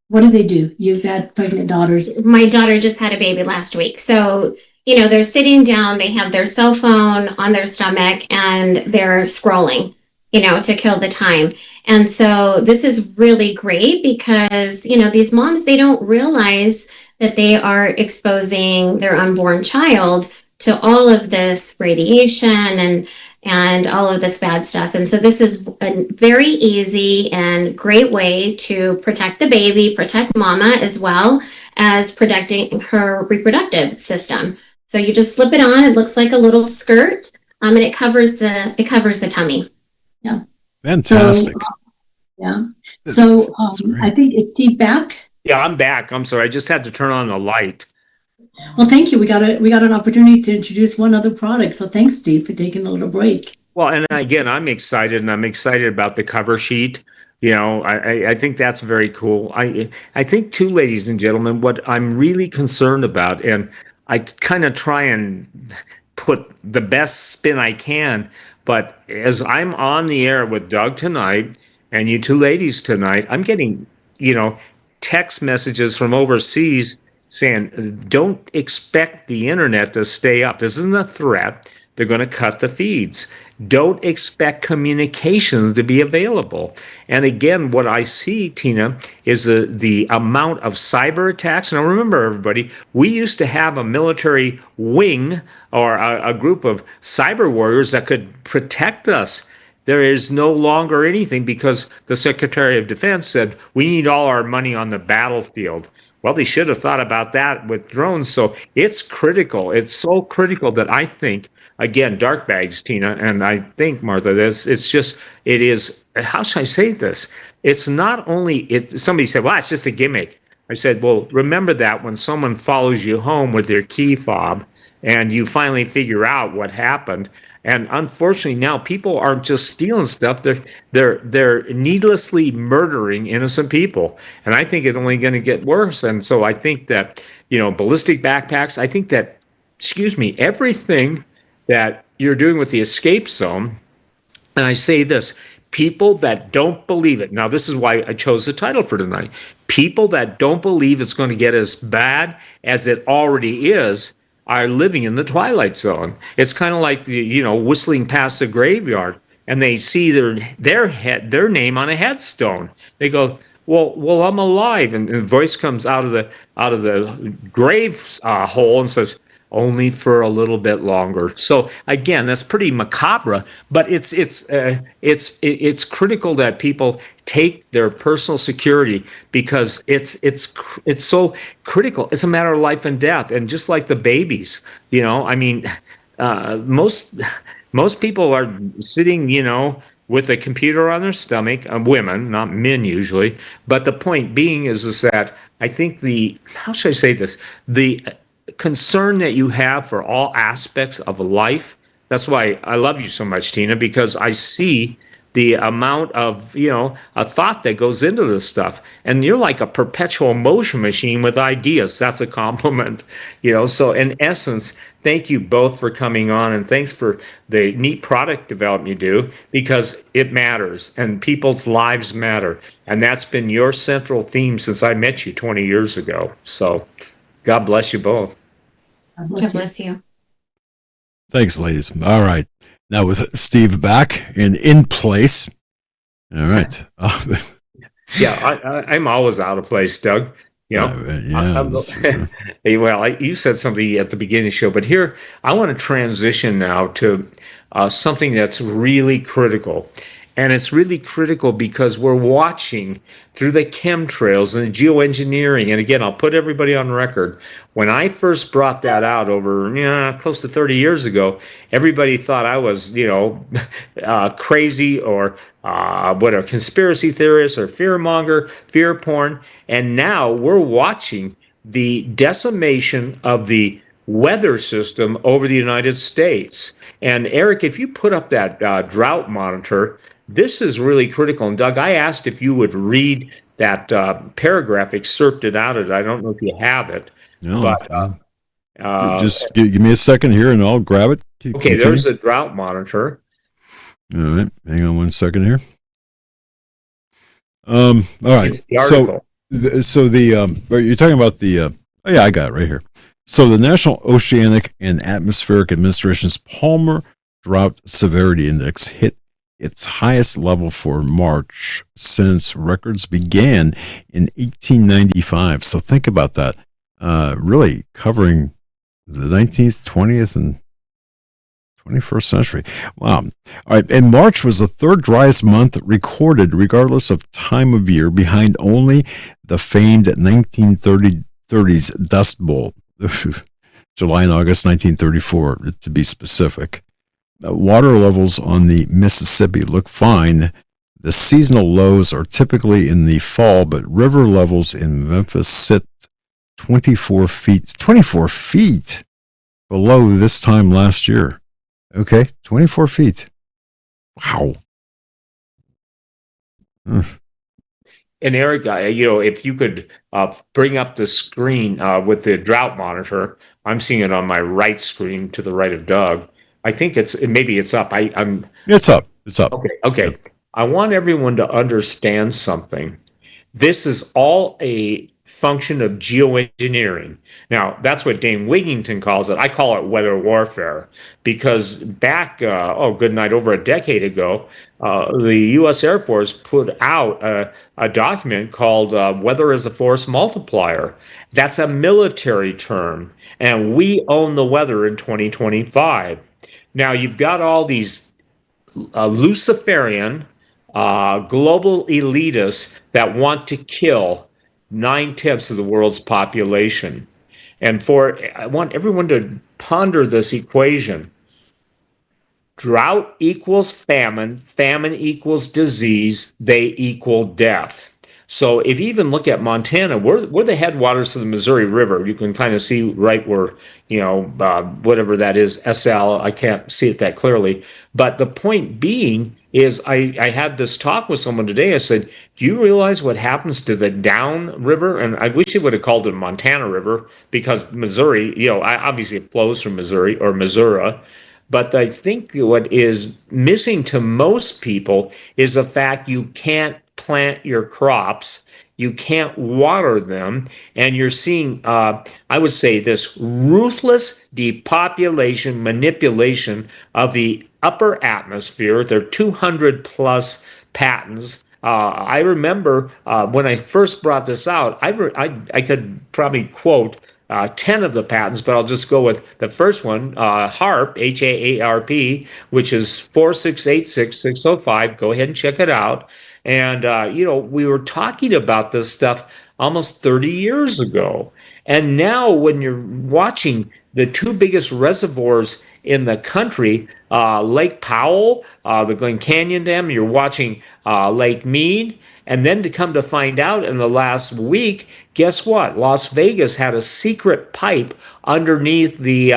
What do? You've had pregnant daughters. My daughter just had a baby last week. So, they're sitting down, they have their cell phone on their stomach, and they're scrolling, to kill the time. And so this is really great because, these moms, they don't realize that they are exposing their unborn child to all of this radiation and all of this bad stuff. And so this is a very easy and great way to protect the baby, protect mama, as well as protecting her reproductive system. So you just slip it on. It looks like a little skirt, and it covers the tummy. Yeah. Fantastic. So I think, is Steve back? Yeah, I'm back. I'm sorry. I just had to turn on the light. Well, thank you. We got an opportunity to introduce one other product. So thanks, Steve, for taking a little break. Well, and again, I'm excited about the cover sheet. I think that's very cool. I think too, ladies and gentlemen, what I'm really concerned about, and I kind of try and put the best spin I can, but as I'm on the air with Doug tonight, And you two ladies tonight, I'm getting, text messages from overseas saying, don't expect the internet to stay up. This isn't a threat. They're going to cut the feeds. Don't expect communications to be available. And again, what I see, Tina, is the amount of cyber attacks. Now, remember, everybody, we used to have a military wing or a group of cyber warriors that could protect us. There is no longer anything because the Secretary of Defense said we need all our money on the battlefield. Well, they should have thought about that with drones. So it's critical. It's so critical that I think, again, dark bags, Tina, and I think, Martha, it is, how should I say this? It's not only, somebody said, well, it's just a gimmick. I said, well, remember that when someone follows you home with their key fob and you finally figure out what happened. And unfortunately, now people aren't just stealing stuff; they're needlessly murdering innocent people. And I think it's only going to get worse. And so I think that ballistic backpacks. I think that, everything that you're doing with the escape zone. And I say this: people that don't believe it. Now, this is why I chose the title for tonight. People that don't believe it's going to get as bad as it already is are living in the Twilight Zone. It's kind of like whistling past the graveyard, and they see their name on a headstone. They go, "Well, I'm alive," and the voice comes out of the grave hole and says, "Only for a little bit longer." So again, that's pretty macabre, but it's critical that people take their personal security because it's so critical. It's a matter of life and death, and just like the babies, most people are sitting, with a computer on their stomach. Women, not men usually. But the point being is that I think how should I say this? The concern that you have for all aspects of life. That's why I love you so much, Tina, because I see the amount of, a thought that goes into this stuff. And you're like a perpetual motion machine with ideas. That's a compliment, So in essence, thank you both for coming on, and thanks for the neat product development you do, because it matters and people's lives matter. And that's been your central theme since I met you 20 years ago. So God bless you both. God God bless you. Thanks, ladies. All right. Now with Steve back and in place. All right. Yeah, I'm always out of place, Doug. Yeah. Well, you said something at the beginning of the show, but here I want to transition now to something that's really critical. And it's really critical because we're watching through the chemtrails and the geoengineering. And again, I'll put everybody on record. When I first brought that out over close to 30 years ago, everybody thought I was, crazy or a conspiracy theorist or fearmonger, fear porn. And now we're watching the decimation of the weather system over the United States. And Eric, if you put up that drought monitor, this is really critical. And Doug, I asked if you would read that paragraph excerpted out of it. I don't know if you have it. No, but just give me a second here and I'll grab it. Okay, continue. There's a drought monitor. All right, hang on one second here. All right. The You're talking about the I got it right here. So the National Oceanic and Atmospheric Administration's Palmer Drought Severity Index hit its highest level for March since records began in 1895. So think about that. Really covering the 19th, 20th, and 21st century. Wow. All right. And March was the third driest month recorded, regardless of time of year, behind only the famed 1930s Dust Bowl, July and August 1934, to be specific. Water levels on the Mississippi look fine. The seasonal lows are typically in the fall, but river levels in Memphis sit 24 feet below this time last year. Okay, 24 feet. Wow. And Eric, if you could bring up the screen with the drought monitor, I'm seeing it on my right screen to the right of Doug. I think maybe it's up. It's up. It's up. Okay. Yeah. I want everyone to understand something. This is all a function of geoengineering. Now, that's what Dane Wigington calls it. I call it weather warfare because back, good night, over a decade ago, the U.S. Air Force put out a document called Weather as a Force Multiplier. That's a military term, and we own the weather in 2025. Now, you've got all these Luciferian global elitists that want to kill 9/10 of the world's population. And I want everyone to ponder this equation. Drought equals famine, famine equals disease, they equal death. So if you even look at Montana, we're the headwaters of the Missouri River. You can kind of see right where, whatever that is, SL, I can't see it that clearly. But the point being is I had this talk with someone today. I said, do you realize what happens to the down river? And I wish they would have called it Montana River because Missouri, obviously it flows from Missouri or Missouri. But I think what is missing to most people is the fact you can't plant your crops, you can't water them, and you're seeing, I would say, this ruthless depopulation, manipulation of the upper atmosphere. There are 200 plus patents. I remember when I first brought this out, I could probably quote 10 of the patents, but I'll just go with the first one, HAARP, HAARP, which is 4686605. Go ahead and check it out. And, we were talking about this stuff almost 30 years ago. And now when you're watching the two biggest reservoirs in the country, Lake Powell, the Glen Canyon Dam, you're watching Lake Mead, and then to come to find out in the last week, guess what? Las Vegas had a secret pipe underneath the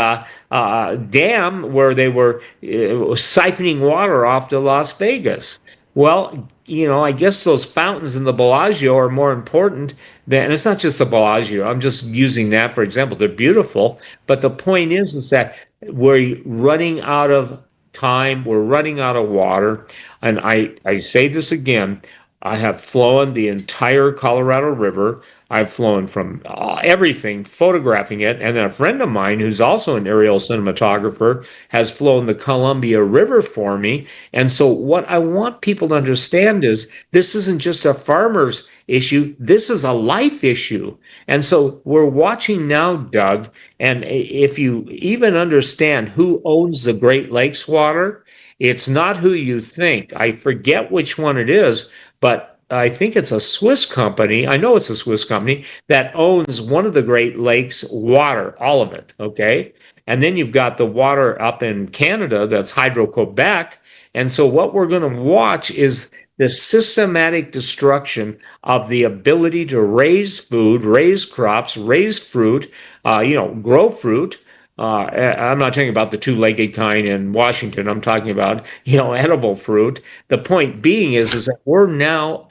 dam where they were siphoning water off to Las Vegas. Well, I guess those fountains in the Bellagio are more important than, and it's not just the Bellagio. I'm just using that for example. They're beautiful, but the point is that we're running out of time. We're running out of water. And I say this again, I have flown the entire Colorado River. I've flown from everything, photographing it. And then a friend of mine, who's also an aerial cinematographer, has flown the Columbia River for me. And so what I want people to understand is this isn't just a farmer's issue. This is a life issue. And so we're watching now, Doug, and if you even understand who owns the Great Lakes water, it's not who you think. I forget which one it is, but I think it's a Swiss company. I know it's a Swiss company that owns one of the Great Lakes water, all of it. Okay. And then you've got the water up in Canada that's Hydro-Quebec. And so what we're going to watch is the systematic destruction of the ability to raise food, raise crops, raise fruit, grow fruit. I'm not talking about the two-legged kind in Washington. I'm talking about, edible fruit. The point being is that we're now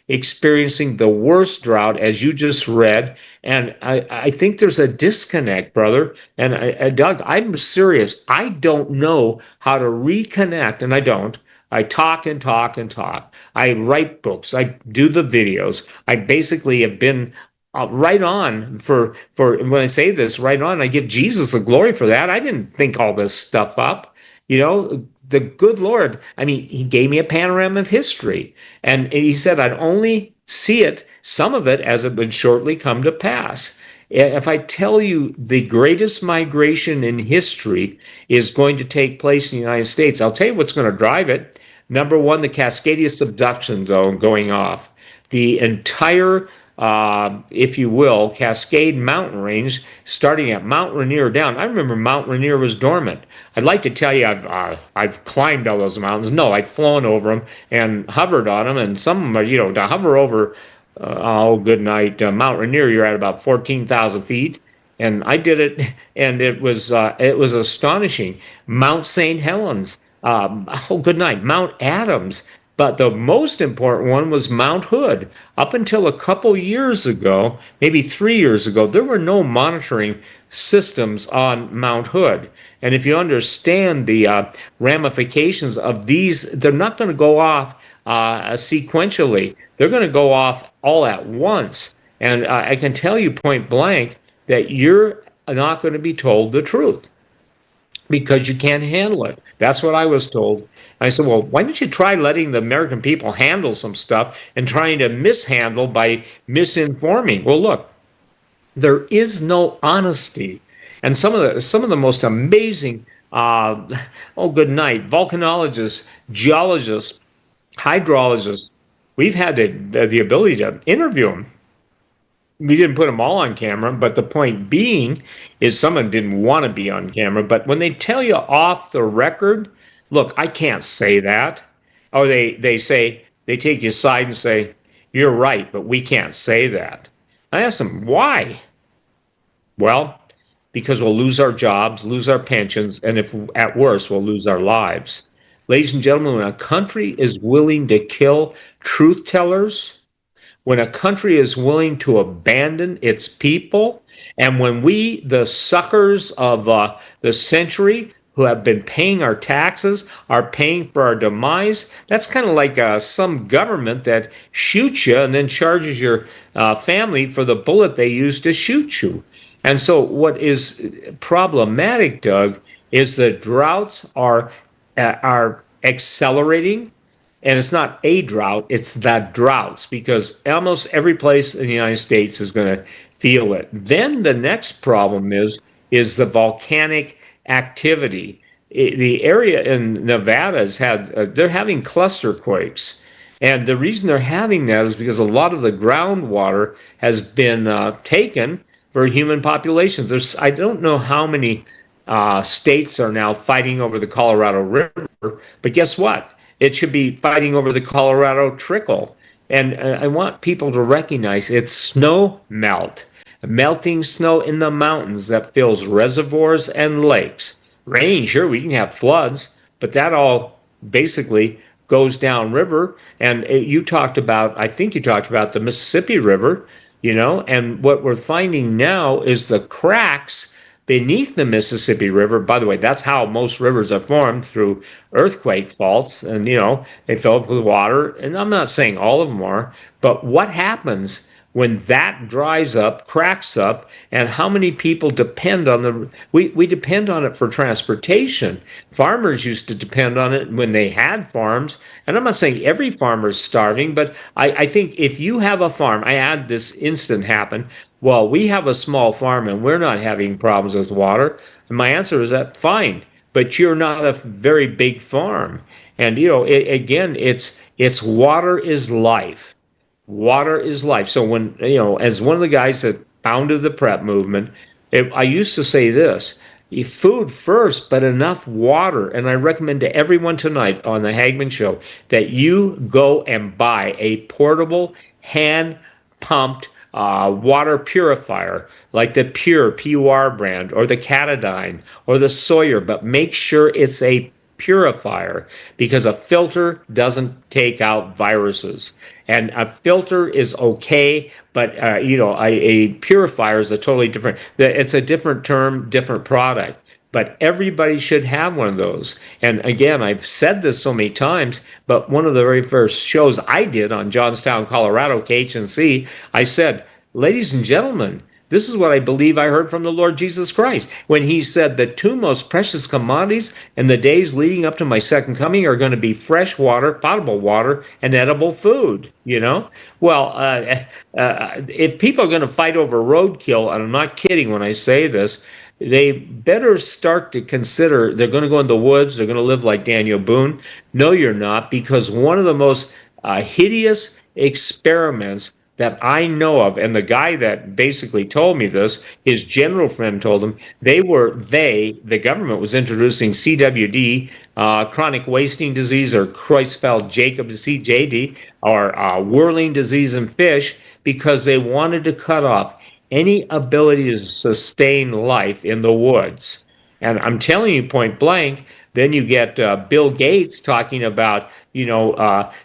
experiencing the worst drought, as you just read. And I think there's a disconnect, brother. And Doug, I'm serious. I don't know how to reconnect, and I don't. I talk and talk and talk. I write books. I do the videos. I basically have been right on for when I say this, right on, I give Jesus the glory for that. I didn't think all this stuff up. The good Lord, he gave me a panorama of history, and he said I'd only see it, some of it, as it would shortly come to pass. If I tell you the greatest migration in history is going to take place in the United States, I'll tell you what's going to drive it. Number one, the Cascadia subduction zone going off. The entire if you will, Cascade mountain range, starting at Mount Rainier down. I remember Mount Rainier was dormant. I'd like to tell you I've climbed all those mountains. No, I've flown over them and hovered on them, and some of them are, to hover over, good night, Mount Rainier, you're at about 14,000 feet. And I did it, and it was astonishing. Mount St. Helens, good night, Mount Adams. But the most important one was Mount Hood. Up until a couple years ago, maybe 3 years ago, there were no monitoring systems on Mount Hood. And if you understand the ramifications of these, they're not going to go off sequentially. They're going to go off all at once. And I can tell you point blank that you're not going to be told the truth because you can't handle it. That's what I was told. I said, well, why don't you try letting the American people handle some stuff and trying to mishandle by misinforming? Well, look, there is no honesty. And some of the most amazing, good night, volcanologists, geologists, hydrologists, we've had the ability to interview them. We didn't put them all on camera, but the point being is someone didn't want to be on camera. But when they tell you off the record, look, I can't say that. Or they say, they take you aside and say, you're right, but we can't say that. I asked them, why? Well, because we'll lose our jobs, lose our pensions, and if at worst, we'll lose our lives. Ladies and gentlemen, when a country is willing to kill truth tellers, when a country is willing to abandon its people, and when we, the suckers of the century, who have been paying our taxes, are paying for our demise, that's kind of like some government that shoots you and then charges your family for the bullet they used to shoot you. And so what is problematic, Doug, is the droughts are accelerating. And it's not a drought, it's the droughts, because almost every place in the United States is going to feel it. Then the next problem is the volcanic activity. The area in Nevada has they're having cluster quakes. And the reason they're having that is because a lot of the groundwater has been taken for human populations. I don't know how many states are now fighting over the Colorado River, but guess what? It should be fighting over the Colorado Trickle. And I want people to recognize it's snow melt, melting snow in the mountains that fills reservoirs and lakes. Rain, sure, we can have floods, but that all basically goes downriver. And I think you talked about the Mississippi River, and what we're finding now is the cracks beneath the Mississippi River. By the way, that's how most rivers are formed, through earthquake faults, and they fill up with water. And I'm not saying all of them are, but what happens when that dries up, cracks up, and how many people depend on we depend on it for transportation. Farmers used to depend on it when they had farms, and I'm not saying every farmer is starving, but I think if you have a farm, I had this incident happen. Well, we have a small farm and we're not having problems with water. And my answer is that fine, but you're not a very big farm. And again, it's water is life. Water is life. So when, as one of the guys that founded the PrEP movement, I used to say this: food first, but enough water. And I recommend to everyone tonight on the Hagmann Show that you go and buy a portable, hand-pumped water purifier, like the Pure, PUR brand, or the Catadine, or the Sawyer, but make sure it's a purifier, because a filter doesn't take out viruses. And a filter is okay, but a purifier is a totally different. It's a different term, different product. But everybody should have one of those. And again, I've said this so many times, but one of the very first shows I did on Johnstown, Colorado, KHNC, I said, ladies and gentlemen, this is what I believe I heard from the Lord Jesus Christ when he said the two most precious commodities in the days leading up to my second coming are going to be fresh water, potable water, and edible food, Well, if people are going to fight over roadkill, and I'm not kidding when I say this, they better start to consider they're going to go in the woods, they're going to live like Daniel Boone. No, you're not, because one of the most hideous experiments that I know of, and the guy that basically told me this, his general friend told him, the government was introducing CWD, chronic wasting disease, or Creutzfeldt-Jakob CJD, or whirling disease in fish, because they wanted to cut off any ability to sustain life in the woods. And I'm telling you point blank, then you get Bill Gates talking about,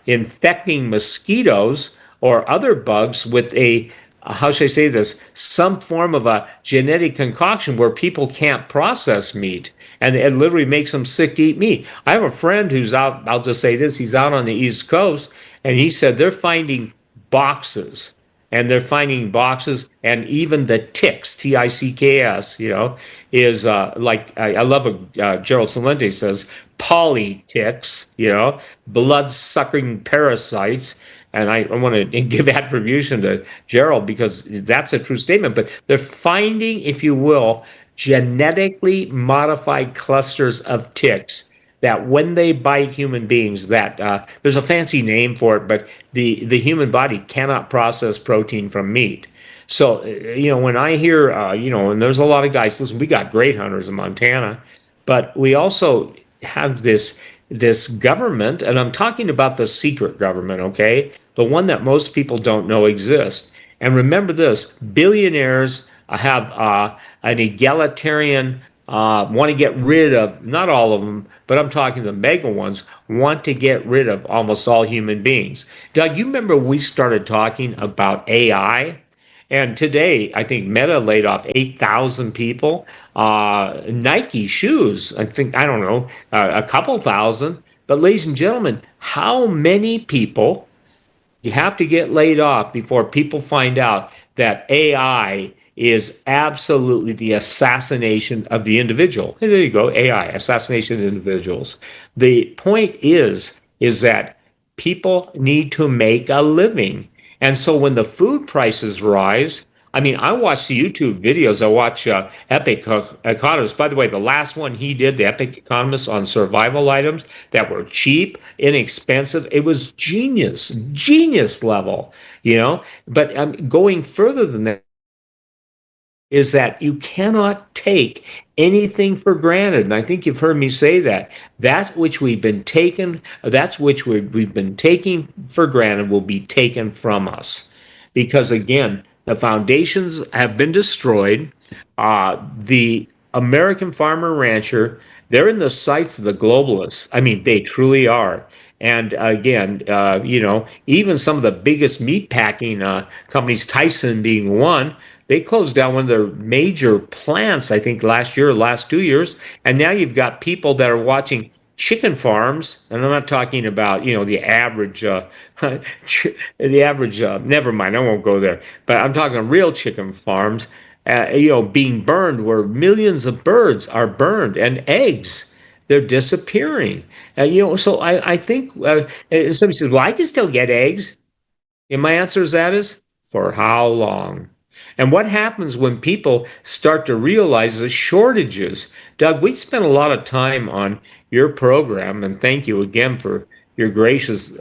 infecting mosquitoes or other bugs with a how should I say this? Some form of a genetic concoction where people can't process meat, and it literally makes them sick to eat meat. I have a friend who's out. I'll just say this: he's out on the East Coast, and he said they're finding boxes, and even the ticks, Ticks, is like I love what Gerald Salente says, poly ticks, blood sucking parasites. And I want to give attribution to Gerald because that's a true statement. But they're finding, if you will, genetically modified clusters of ticks that when they bite human beings, that there's a fancy name for it, but the human body cannot process protein from meat. So, when I hear, and there's a lot of guys, listen, we got great hunters in Montana, but we also have this government, and I'm talking about the secret government, okay? The one that most people don't know exists. And remember this, billionaires have an egalitarian, want to get rid of, not all of them, but I'm talking the mega ones, want to get rid of almost all human beings. Doug, you remember we started talking about AI? And today, I think Meta laid off 8,000 people. Nike shoes, I don't know, a couple thousand. But ladies and gentlemen, how many people you have to get laid off before people find out that AI is absolutely the assassination of the individual? And there you go, AI, assassination of individuals. The point is that people need to make a living. And so when the food prices rise, I mean, I watch the YouTube videos. I watch Epic Economist. By the way, the last one he did, the Epic Economist on survival items that were cheap, inexpensive. It was genius level, But going further than that is that you cannot take anything for granted. And I think you've heard me say that. That which we've been taking for granted will be taken from us. Because again, the foundations have been destroyed. The American farmer rancher, they're in the sights of the globalists. I mean, they truly are. And again, even some of the biggest meat packing companies, Tyson being one, they closed down one of their major plants, I think last 2 years. And now you've got people that are watching chicken farms, and I'm not talking about, the average, never mind, I won't go there. But I'm talking real chicken farms, being burned where millions of birds are burned and eggs. They're disappearing. So I think somebody says, well, I can still get eggs. And my answer is for how long? And what happens when people start to realize the shortages? Doug, we spent a lot of time on your program, and thank you again for your gracious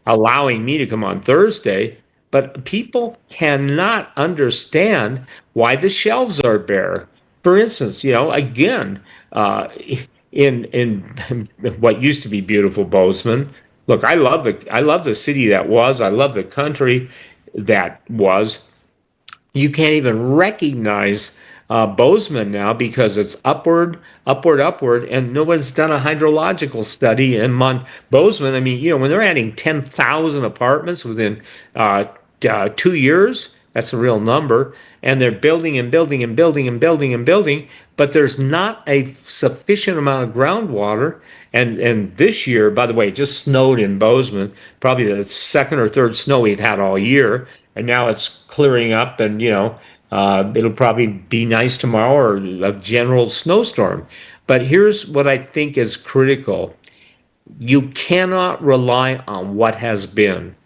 allowing me to come on Thursday. But people cannot understand why the shelves are bare. For instance, again, in what used to be beautiful Bozeman. Look, I love the city that was. I love the country that was. You can't even recognize Bozeman now because it's upward, and no one's done a hydrological study in Bozeman. I mean, when they're adding 10,000 apartments within 2 years, that's a real number, and they're building and building and building and building and building, but there's not a sufficient amount of groundwater. And this year, by the way, it just snowed in Bozeman, probably the second or third snow we've had all year. And now it's clearing up, and it'll probably be nice tomorrow or a general snowstorm. But here's what I think is critical: you cannot rely on what has been.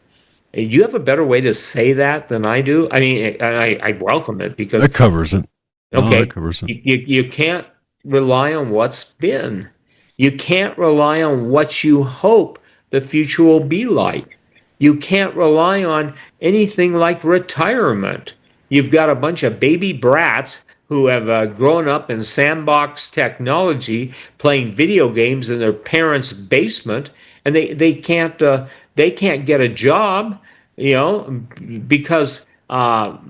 You have a better way to say that than I do. I mean, I welcome it because that covers it. Okay, that covers it. You can't rely on what's been. You can't rely on what you hope the future will be like. You can't rely on anything like retirement. You've got a bunch of baby brats who have grown up in sandbox technology, playing video games in their parents' basement, and they can't get a job, because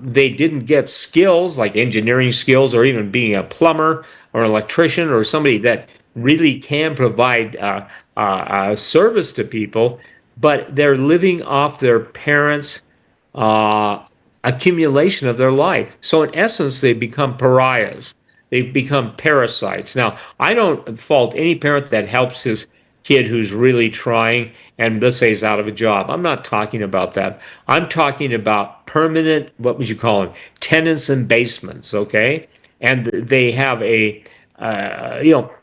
they didn't get skills like engineering skills or even being a plumber or electrician or somebody that really can provide service to people. But they're living off their parents' accumulation of their life. So in essence, they become pariahs. They become parasites. Now, I don't fault any parent that helps his kid who's really trying and let's say is out of a job. I'm not talking about that. I'm talking about permanent, what would you call them? Tenants and basements, okay? And they have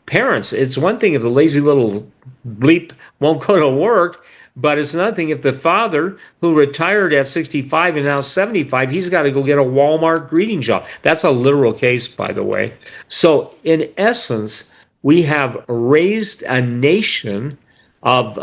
parents. It's one thing if the lazy little bleep won't go to work, but it's another thing if the father who retired at 65 and now 75, he's got to go get a Walmart greeting job. That's a literal case, by the way. So in essence, we have raised a nation of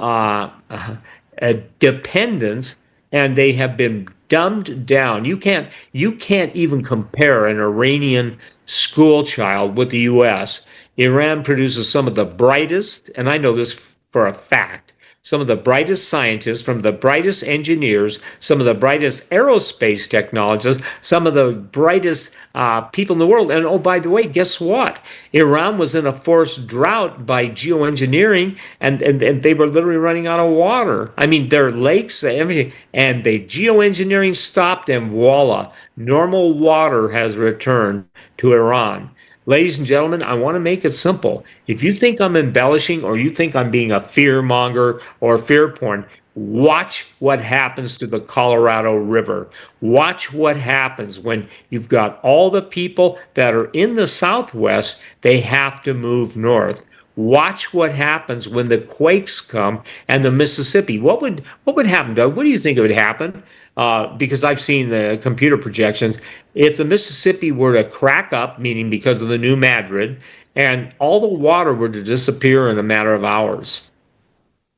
dependents, and they have been dumbed down. You can't even compare an Iranian school child with the U.S. Iran produces some of the brightest, and I know this for a fact, some of the brightest scientists, from the brightest engineers, some of the brightest aerospace technologists, some of the brightest people in the world. And oh, by the way, guess what? Iran was in a forced drought by geoengineering, and they were literally running out of water. I mean, their lakes, everything, and the geoengineering stopped, and voila, normal water has returned to Iran. Ladies and gentlemen, I want to make it simple. If you think I'm embellishing or you think I'm being a fear monger or fear porn, watch what happens to the Colorado River. Watch what happens when you've got all the people that are in the Southwest, they have to move north. Watch what happens when the quakes come and the Mississippi. What would happen, Doug? What do you think would happen? Because I've seen the computer projections. If the Mississippi were to crack up, meaning because of the New Madrid, and all the water were to disappear in a matter of hours.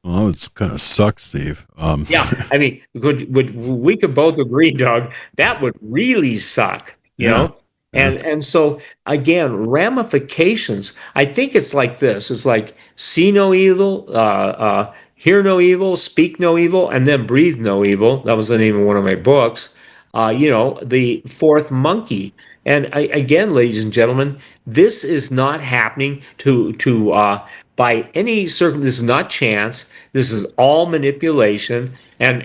Well, it's kind of sucks, Steve. Yeah, I mean, we could both agree, Doug, that would really suck, you know? And so again, ramifications. I think it's like this. It's like see no evil, hear no evil, speak no evil, and then breathe no evil. That was the name of one of my books. The fourth monkey. And again, ladies and gentlemen, this is not happening by any circumstance. This is not chance. This is all manipulation. And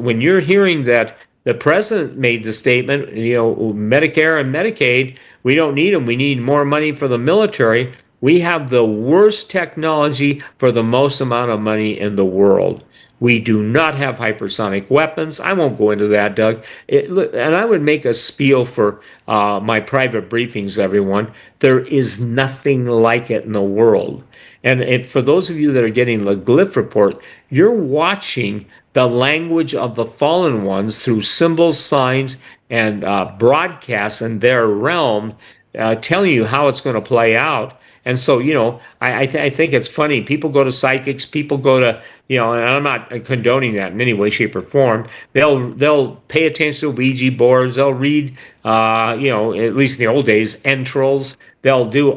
when you're hearing that the president made the statement, Medicare and Medicaid, we don't need them. We need more money for the military. We have the worst technology for the most amount of money in the world. We do not have hypersonic weapons. I won't go into that, Doug. And I would make a spiel for my private briefings, everyone. There is nothing like it in the world. And for those of you that are getting the Glyph report, you're watching the language of the fallen ones through symbols, signs, and broadcasts in their realm, telling you how it's going to play out. And so, I think it's funny. People go to psychics. People go to, and I'm not condoning that in any way, shape, or form. They'll pay attention to Ouija boards. They'll read, at least in the old days, entrails. They'll do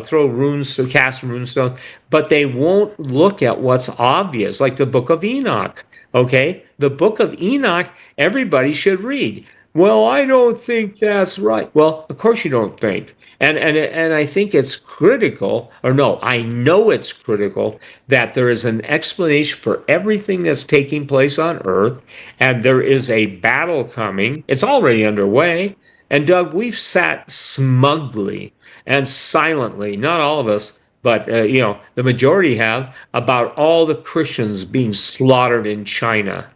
throw runes, cast runestones, but they won't look at what's obvious, like the Book of Enoch. Okay, the Book of Enoch, everybody should read. Well, I don't think that's right. Well, of course you don't think. And I think it's critical, or no, I know it's critical that there is an explanation for everything that's taking place on Earth, and there is a battle coming. It's already underway. And Doug, we've sat smugly and silently, not all of us, but the majority have, about all the Christians being slaughtered in China,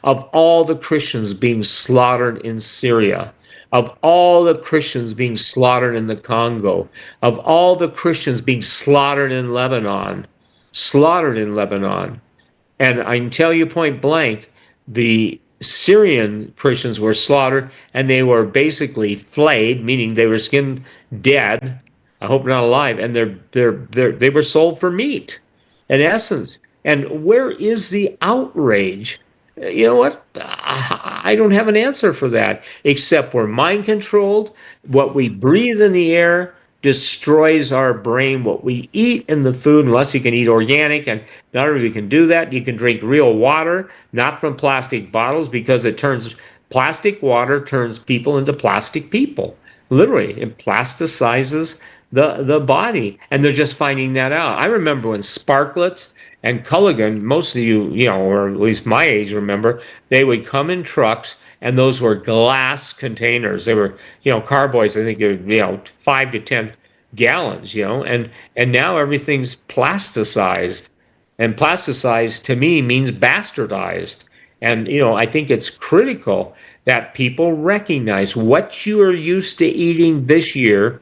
of all the Christians being slaughtered in Syria, of all the Christians being slaughtered in the Congo, of all the Christians being slaughtered in Lebanon. And I can tell you point blank, the Syrian Christians were slaughtered, and they were basically flayed, meaning they were skinned dead. I hope not alive, and they were sold for meat, in essence. And where is the outrage? You know what? I don't have an answer for that, except we're mind controlled. What we breathe in the air destroys our brain. What we eat in the food, unless you can eat organic, and not everybody can do that. You can drink real water, not from plastic bottles, because plastic water turns people into plastic people. Literally, it plasticizes the body, and they're just finding that out. I remember when Sparklets and Culligan, most of you, or at least my age, remember, they would come in trucks, and those were glass containers. They were, carboys, I think, 5 to 10 gallons, and now everything's plasticized. And plasticized to me means bastardized. And, I think it's critical that people recognize what you are used to eating this year.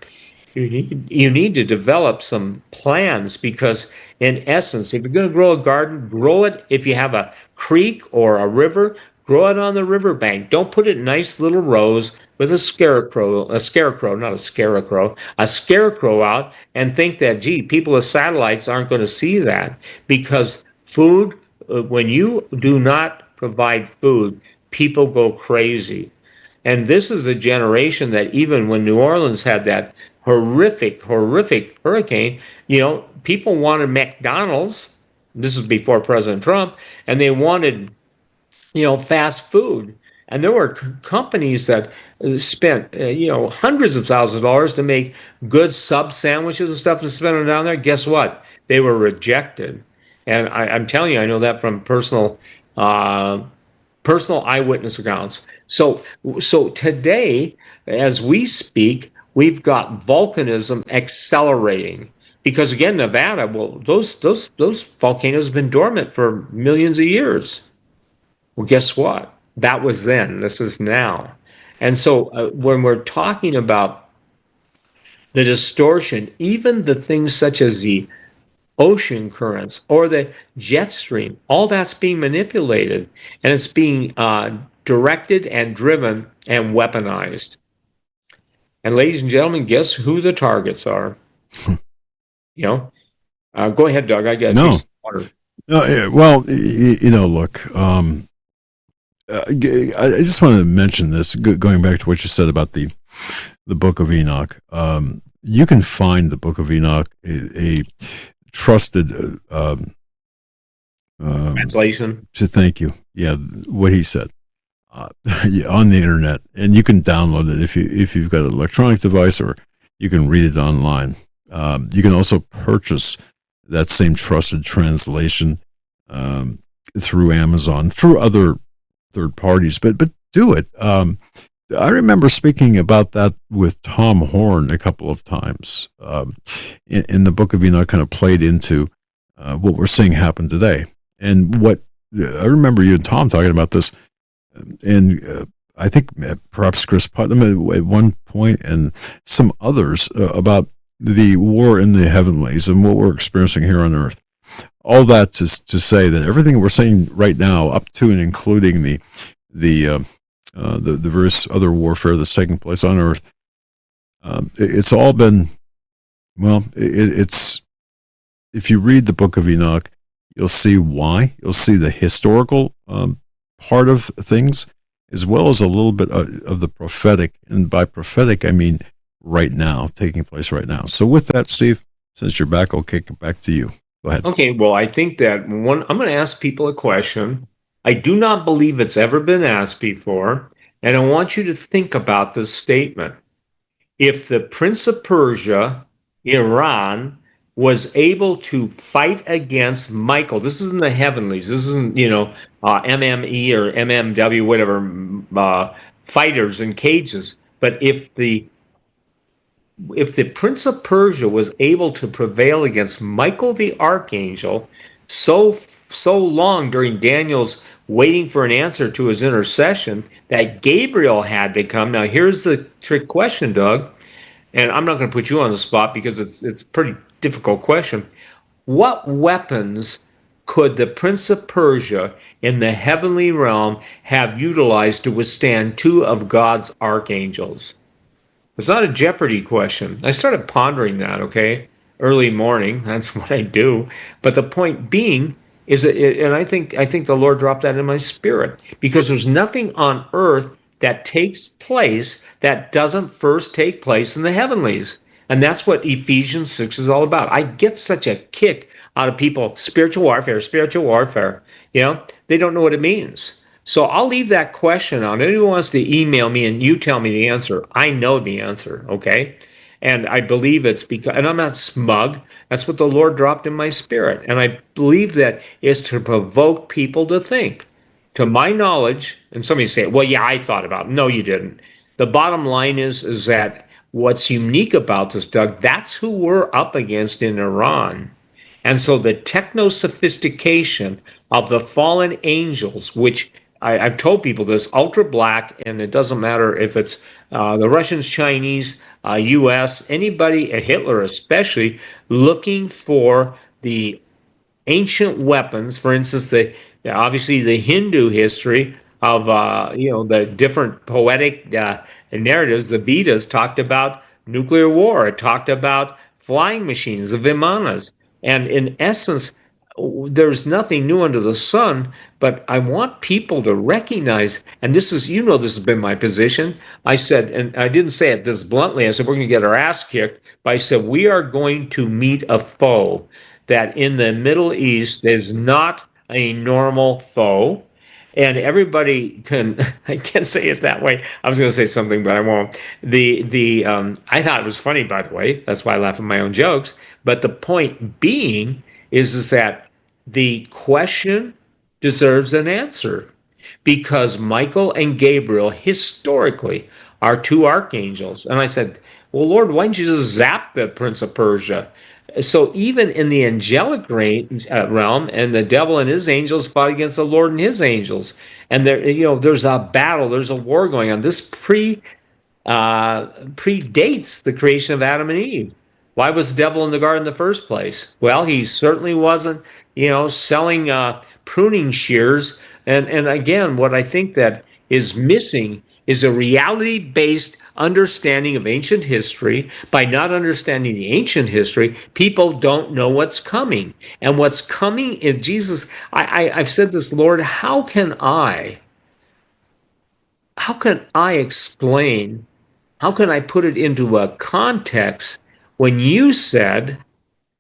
You need to develop some plans, because in essence, if you're going to grow a garden, grow it. If you have a creek or a river, grow it on the riverbank. Don't put it in nice little rows with a scarecrow out, and think that, gee, people with satellites aren't going to see that. Because food, when you do not provide food, people go crazy. And this is a generation that, even when New Orleans had that horrific hurricane, people wanted McDonald's. This was before President Trump, and they wanted, fast food. And there were companies that spent, hundreds of thousands of dollars to make good sub sandwiches and stuff and spend them down there. Guess what? They were rejected. And I'm telling you, I know that from personal eyewitness accounts. So today, as we speak, we've got volcanism accelerating, because again, Nevada, well, those volcanoes have been dormant for millions of years. Well, guess what? That was then. This is now. And so when we're talking about the distortion, even the things such as the ocean currents or the jet stream, all that's being manipulated, and it's being directed and driven and weaponized. And ladies and gentlemen, guess who the targets are? Go ahead, Doug. I got no. Well, look, I just wanted to mention this, going back to what you said about the Book of Enoch. You can find the Book of Enoch, a trusted translation. So thank you. Yeah, what he said on the internet, and you can download it if you've got an electronic device, or you can read it online. You can also purchase that same trusted translation through Amazon, through other third parties, but do it. I remember speaking about that with Tom Horn a couple of times. In the Book of Enoch kind of played into what we're seeing happen today. And what I remember you and Tom talking about this, and I think perhaps Chris Putnam at one point, and some others, about the war in the heavenlies and what we're experiencing here on earth. All that to say that everything we're seeing right now, up to and including the various other warfare that's taking place on earth, it's all been, well, it's, if you read the Book of Enoch, you'll see why. You'll see the historical part of things, as well as a little bit of the prophetic. And by prophetic, I mean right now, taking place right now. So with that, Steve, since you're back, I'll kick it back to you. Go ahead. Okay, well, I think that I'm going to ask people a question. I do not believe it's ever been asked before, and I want you to think about this statement. If the Prince of Persia, Iran, was able to fight against Michael, this is in the heavenlies, this isn't, MME or MMW, whatever, fighters in cages, but if the Prince of Persia was able to prevail against Michael the Archangel so long during Daniel's waiting for an answer to his intercession that Gabriel had to come. Now, here's the trick question, Doug, and I'm not going to put you on the spot because it's a pretty difficult question. What weapons could the Prince of Persia in the heavenly realm have utilized to withstand two of God's archangels? It's not a Jeopardy question. I started pondering that, okay, early morning. That's what I do. But the point being is that, and I think the Lord dropped that in my spirit, because there's nothing on earth that takes place that doesn't first take place in the heavenlies. And that's what Ephesians 6 is all about. I get such a kick out of people, spiritual warfare. They don't know what it means. So I'll leave that question on. Anyone wants to email me and you tell me the answer, I know the answer, okay? And I believe it's because, and I'm not smug, that's what the Lord dropped in my spirit. And I believe that is to provoke people to think. To my knowledge, and somebody say, well, yeah, I thought about it. No, you didn't. The bottom line is that what's unique about this, Doug, that's who we're up against in Iran. And so the techno sophistication of the fallen angels, which I've told people this, ultra black, and it doesn't matter if it's the Russians, Chinese, US, anybody, Hitler especially, looking for the ancient weapons. For instance, obviously the Hindu history of the different poetic narratives. The Vedas talked about nuclear war. It talked about flying machines, the Vimanas, and in essence, there's nothing new under the sun. But I want people to recognize, and this is, this has been my position. I said, and I didn't say it this bluntly. I said we're going to get our ass kicked, but I said we are going to meet a foe that in the Middle East is not a normal foe. And everybody can, I can't say it that way. I was going to say something, but I won't. I thought it was funny, by the way. That's why I laugh at my own jokes. But the point being is that the question deserves an answer, because Michael and Gabriel historically are two archangels. And I said, well, Lord, why didn't you just zap the Prince of Persia? So even in the angelic realm, and the devil and his angels fought against the Lord and his angels, and there's a battle, there's a war going on. This predates the creation of Adam and Eve. Why was the devil in the garden in the first place? Well, he certainly wasn't, selling pruning shears. And again, what I think that is missing is a reality-based understanding of ancient history. By not understanding the ancient history, people don't know what's coming. And what's coming is Jesus. I've said this, Lord, how can I explain, how can I put it into a context when you said,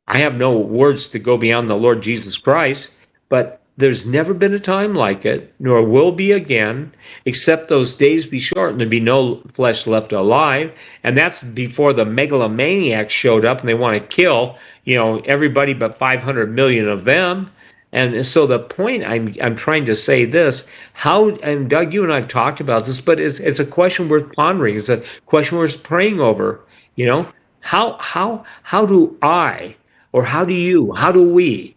I have no words to go beyond the Lord Jesus Christ, but there's never been a time like it, nor will be again, except those days be short and there be no flesh left alive. And that's before the megalomaniacs showed up and they want to kill, everybody but 500 million of them. And so the point I'm trying to say this, and Doug, you and I have talked about this, but it's a question worth pondering. It's a question worth praying over. How do I, or how do we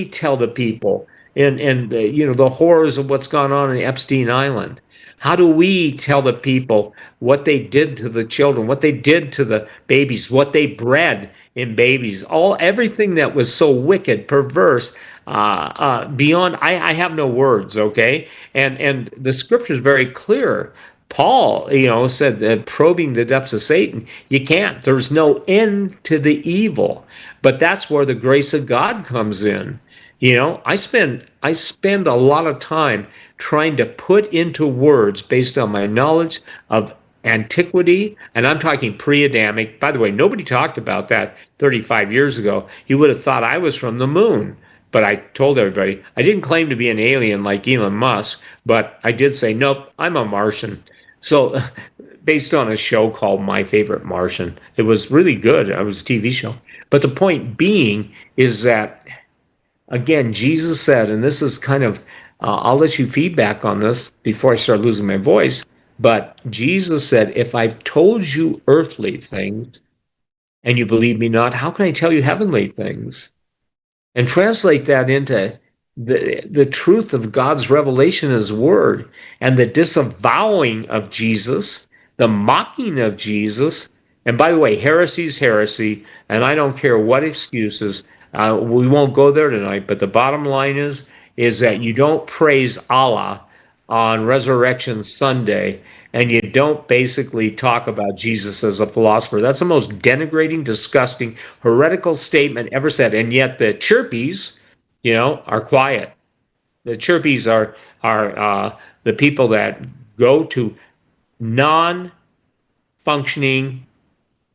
tell the people and the horrors of what's gone on in Epstein Island? How do we tell the people what they did to the children, what they did to the babies, what they bred in babies, everything that was so wicked, perverse, beyond, I have no words, okay? And the scripture is very clear. Paul, said that probing the depths of Satan, you can't. There's no end to the evil. But that's where the grace of God comes in. I spend a lot of time trying to put into words, based on my knowledge of antiquity, and I'm talking pre-Adamic. By the way, nobody talked about that 35 years ago. You would have thought I was from the moon. But I told everybody, I didn't claim to be an alien like Elon Musk, but I did say, nope, I'm a Martian. So based on a show called My Favorite Martian, it was really good. It was a TV show. But the point being is that, again, Jesus said, and this is kind of, I'll let you feedback on this before I start losing my voice, but Jesus said, if I've told you earthly things and you believe me not, how can I tell you heavenly things? And translate that into the truth of God's revelation in his word, and the disavowing of Jesus, the mocking of Jesus. And by the way, heresy is heresy, and I don't care what excuses. We won't go there tonight, but the bottom line is that you don't praise Allah on Resurrection Sunday, and you don't basically talk about Jesus as a philosopher. That's the most denigrating, disgusting, heretical statement ever said. And yet the chirpies, are quiet. The chirpies are the people that go to non-functioning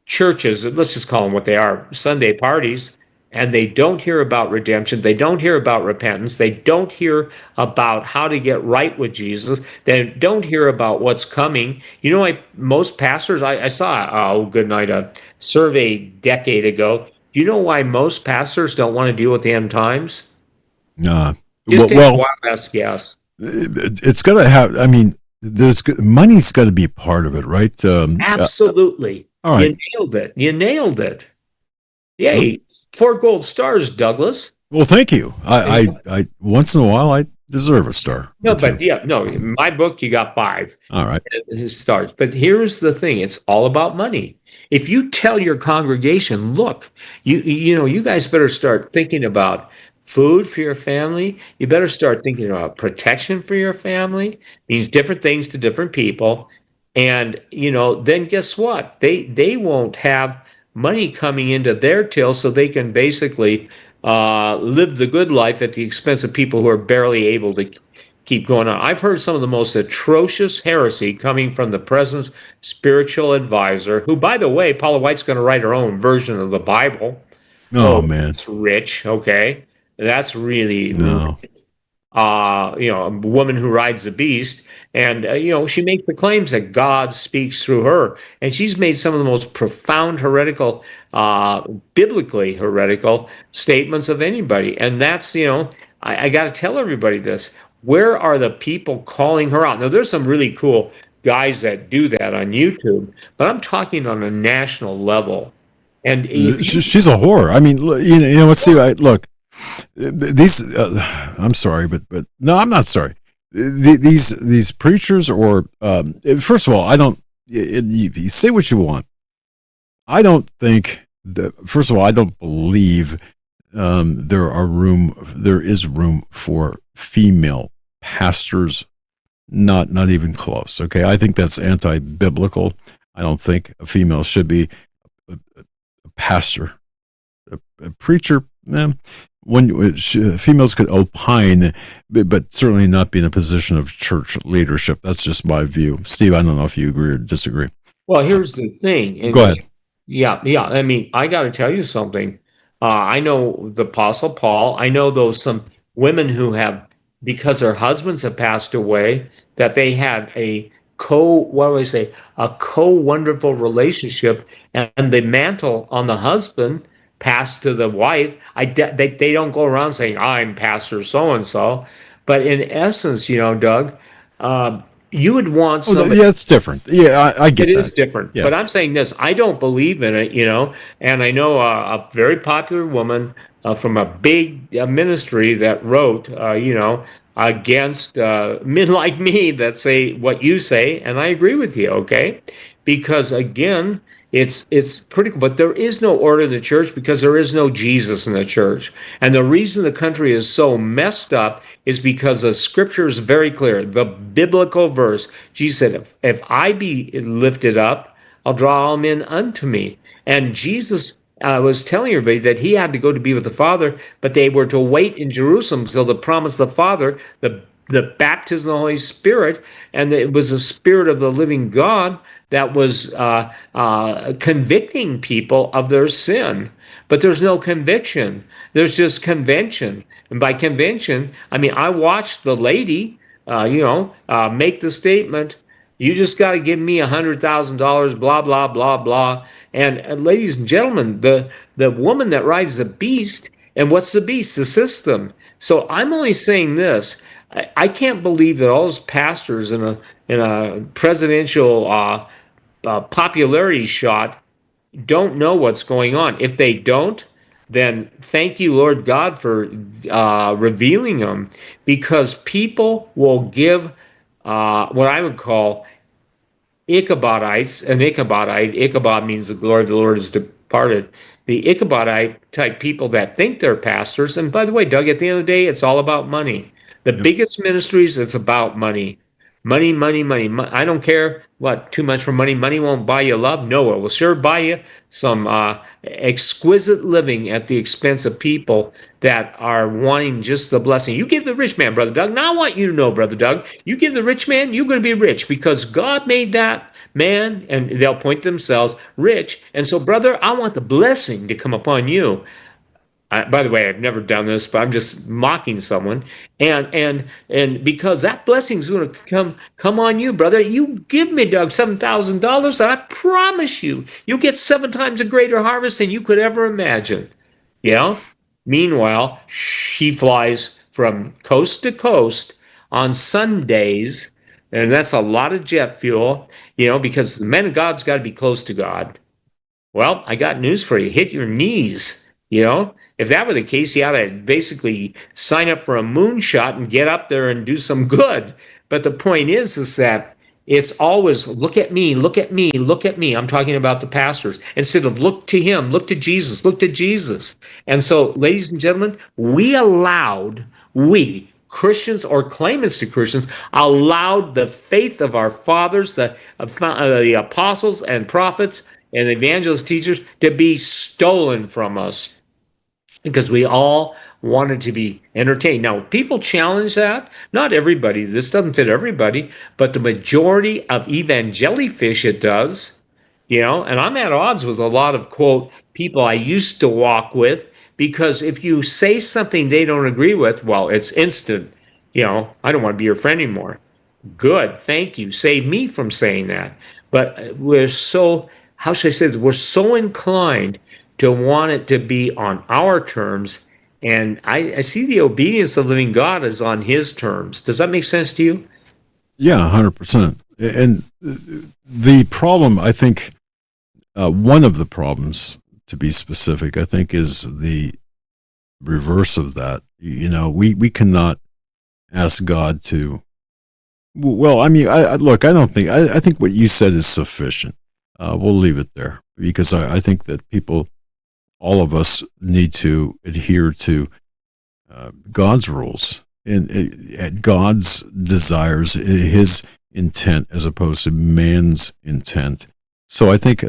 churches, let's just call them what they are, Sunday parties, and they don't hear about redemption. They don't hear about repentance. They don't hear about how to get right with Jesus. They don't hear about what's coming. You know, like most pastors, I saw, a survey a decade ago. Do you know why most pastors don't want to deal with the end times? Just take a wild ass guess. It's got to have, I mean, money's got to be part of it, right? Absolutely. All right. You nailed it. Yay. 4 gold stars, Douglas. Well, thank you. I once in a while, I deserve a star. No, but in my book, you got 5. All right. Stars. But here's the thing. It's all about money. If you tell your congregation, look, you guys better start thinking about food for your family. You better start thinking about protection for your family. Means different things to different people. And, then guess what? They won't have money coming into their till, so they can basically live the good life at the expense of people who are barely able to keep going on. I've heard some of the most atrocious heresy coming from the president's spiritual advisor, who, by the way, Paula White's going to write her own version of the Bible. Oh, man. That's rich, okay? That's really no. A woman who rides the beast. And, she makes the claims that God speaks through her. And she's made some of the most profound heretical, biblically heretical statements of anybody. And that's, I got to tell everybody this. Where are the people calling her out? Now, there's some really cool guys that do that on YouTube, but I'm talking on a national level. And she's a whore. I mean, let's see. Look, these. I'm sorry, but no, I'm not sorry. These preachers, or first of all, I don't. You say what you want. I don't think that. First of all, I don't believe there is room for female pastors. Not even close. Okay, I think that's anti-biblical. I don't think a female should be a pastor, a preacher. When females could opine, but certainly not be in a position of church leadership. That's just my view. Steve, I don't know if you agree or disagree. Well, here's the thing. Go ahead. Yeah. I mean, I got to tell you something. I know the Apostle Paul. I know some women who have, because their husbands have passed away, that they had a co-wonderful relationship, and the mantle on the husband passed to the wife. They don't go around saying, I'm Pastor so-and-so. But in essence, Doug, you would want somebody. Yeah, it's different. Yeah, I get it. It is different. Yeah. But I'm saying this, I don't believe in it, and I know a very popular woman from a big ministry that wrote, against men like me that say what you say, and I agree with you, okay? Because again, it's critical, but there is no order in the church because there is no Jesus in the church. And the reason the country is so messed up is because the scripture is very clear. The biblical verse, Jesus said, if I be lifted up, I'll draw all men unto me. And Jesus was telling everybody that he had to go to be with the Father, but they were to wait in Jerusalem until the promise of the Father, the baptism of the Holy Spirit, and it was the Spirit of the living God that was convicting people of their sin. But there's no conviction. There's just convention. And by convention, I mean, I watched the lady, make the statement, you just got to give me $100,000, blah, blah, blah, blah. And ladies and gentlemen, the woman that rides the beast, and what's the beast? The system. So I'm only saying this. I can't believe that all those pastors in a presidential popularity shot don't know what's going on. If they don't, then thank you, Lord God, for revealing them, because people will give what I would call Ichabodites. Ichabod means the glory of the Lord is departed. The Ichabodite type people that think they're pastors. And by the way, Doug, at the end of the day, it's all about money. The biggest ministries, it's about money. Money, money, money. I don't care what, too much for money. Money won't buy you love. No, it will sure buy you some exquisite living at the expense of people that are wanting just the blessing. You give the rich man, Brother Doug. Now I want you to know, Brother Doug, you give the rich man, you're going to be rich because God made that man, and they'll point themselves, rich. And so, brother, I want the blessing to come upon you. By the way, I've never done this, but I'm just mocking someone. And because that blessing's going to come on you, brother. You give me, Doug, $7,000, and I promise you'll get 7 times a greater harvest than you could ever imagine. Yeah. Meanwhile, he flies from coast to coast on Sundays, and that's a lot of jet fuel. Because the man of God's got to be close to God. Well, I got news for you. Hit your knees. If that were the case, you ought to basically sign up for a moonshot and get up there and do some good. But the point is that it's always look at me, look at me, look at me. I'm talking about the pastors instead of look to him, look to Jesus, look to Jesus. And so, ladies and gentlemen, we Christians or claimants to Christians allowed the faith of our fathers, the apostles and prophets and evangelist teachers to be stolen from us because we all wanted to be entertained. Now, people challenge that. Not everybody. This doesn't fit everybody, but the majority of evangelifish it does. And I'm at odds with a lot of, quote, people I used to walk with, because if you say something they don't agree with, well, it's instant. I don't want to be your friend anymore. Good. Thank you. Save me from saying that. But we're so, how should I say this? We're so inclined to want it to be on our terms. And I see the obedience of the living God is on his terms. Does that make sense to you? Yeah, 100%. And the problem, I think, one of the problems, to be specific, I think, is the reverse of that. We cannot ask God to, well, I mean, I think what you said is sufficient. We'll leave it there, because I think that all of us need to adhere to God's rules and God's desires, his intent, as opposed to man's intent. So I think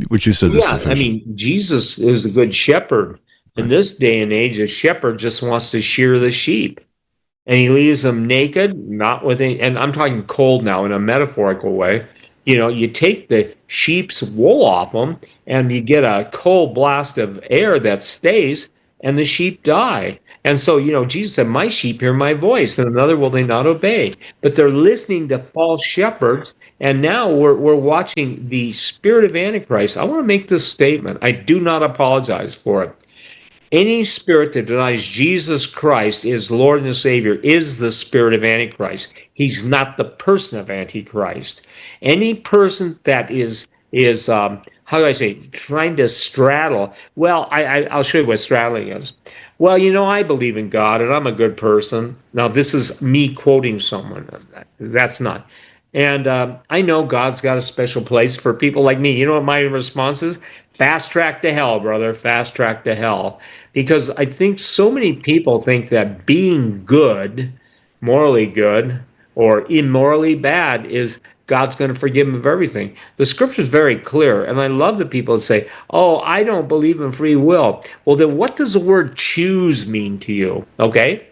what you said is sufficient. I mean, Jesus is a good shepherd. In this day and age, a shepherd just wants to shear the sheep, and he leaves them naked, not with any, and I'm talking cold now in a metaphorical way. You take the sheep's wool off them, and you get a cold blast of air that stays, and the sheep die. And so, Jesus said, my sheep hear my voice, and another will they not obey. But they're listening to false shepherds, and now we're watching the spirit of Antichrist. I want to make this statement. I do not apologize for it. Any spirit that denies Jesus Christ is Lord and Savior is the spirit of Antichrist. He's not the person of Antichrist. Any person that is how do I say, trying to straddle. Well, I'll show you what straddling is. Well, I believe in God and I'm a good person. Now, this is me quoting someone. That's not. And I know God's got a special place for people like me. You know what my response is? Fast track to hell, brother. Fast track to hell. Because I think so many people think that being good, morally good, or immorally bad is God's going to forgive them of everything. The scripture is very clear. And I love the people that say, oh, I don't believe in free will. Well, then what does the word choose mean to you? Okay.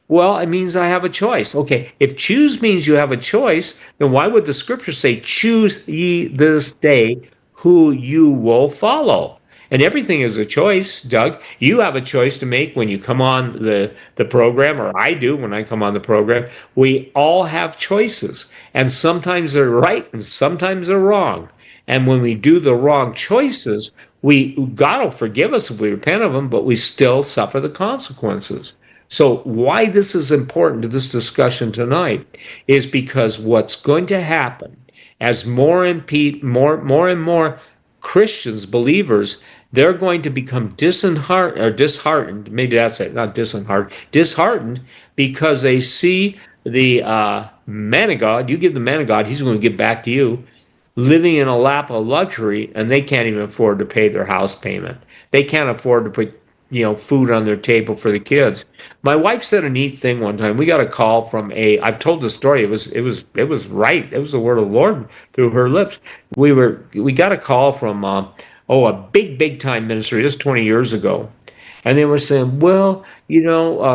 Well, it means I have a choice. Okay, if choose means you have a choice, then why would the scripture say, choose ye this day who you will follow? And everything is a choice, Doug. You have a choice to make when you come on the program, or I do when I come on the program. We all have choices, and sometimes they're right and sometimes they're wrong. And when we do the wrong choices, God will forgive us if we repent of them, but we still suffer the consequences. So why this is important to this discussion tonight is because what's going to happen as more and more Christians, believers, they're going to become disheartened. Maybe that's it, not disheartened because they see the man of God. You give the man of God, he's going to give back to you, living in a lap of luxury, and they can't even afford to pay their house payment. They can't afford to put food on their table for the kids. My wife said a neat thing one time. We got a call from I've told the story. It was right. It was the word of the Lord through her lips. We got a call from a big time ministry. This 20 years ago. And they were saying, well,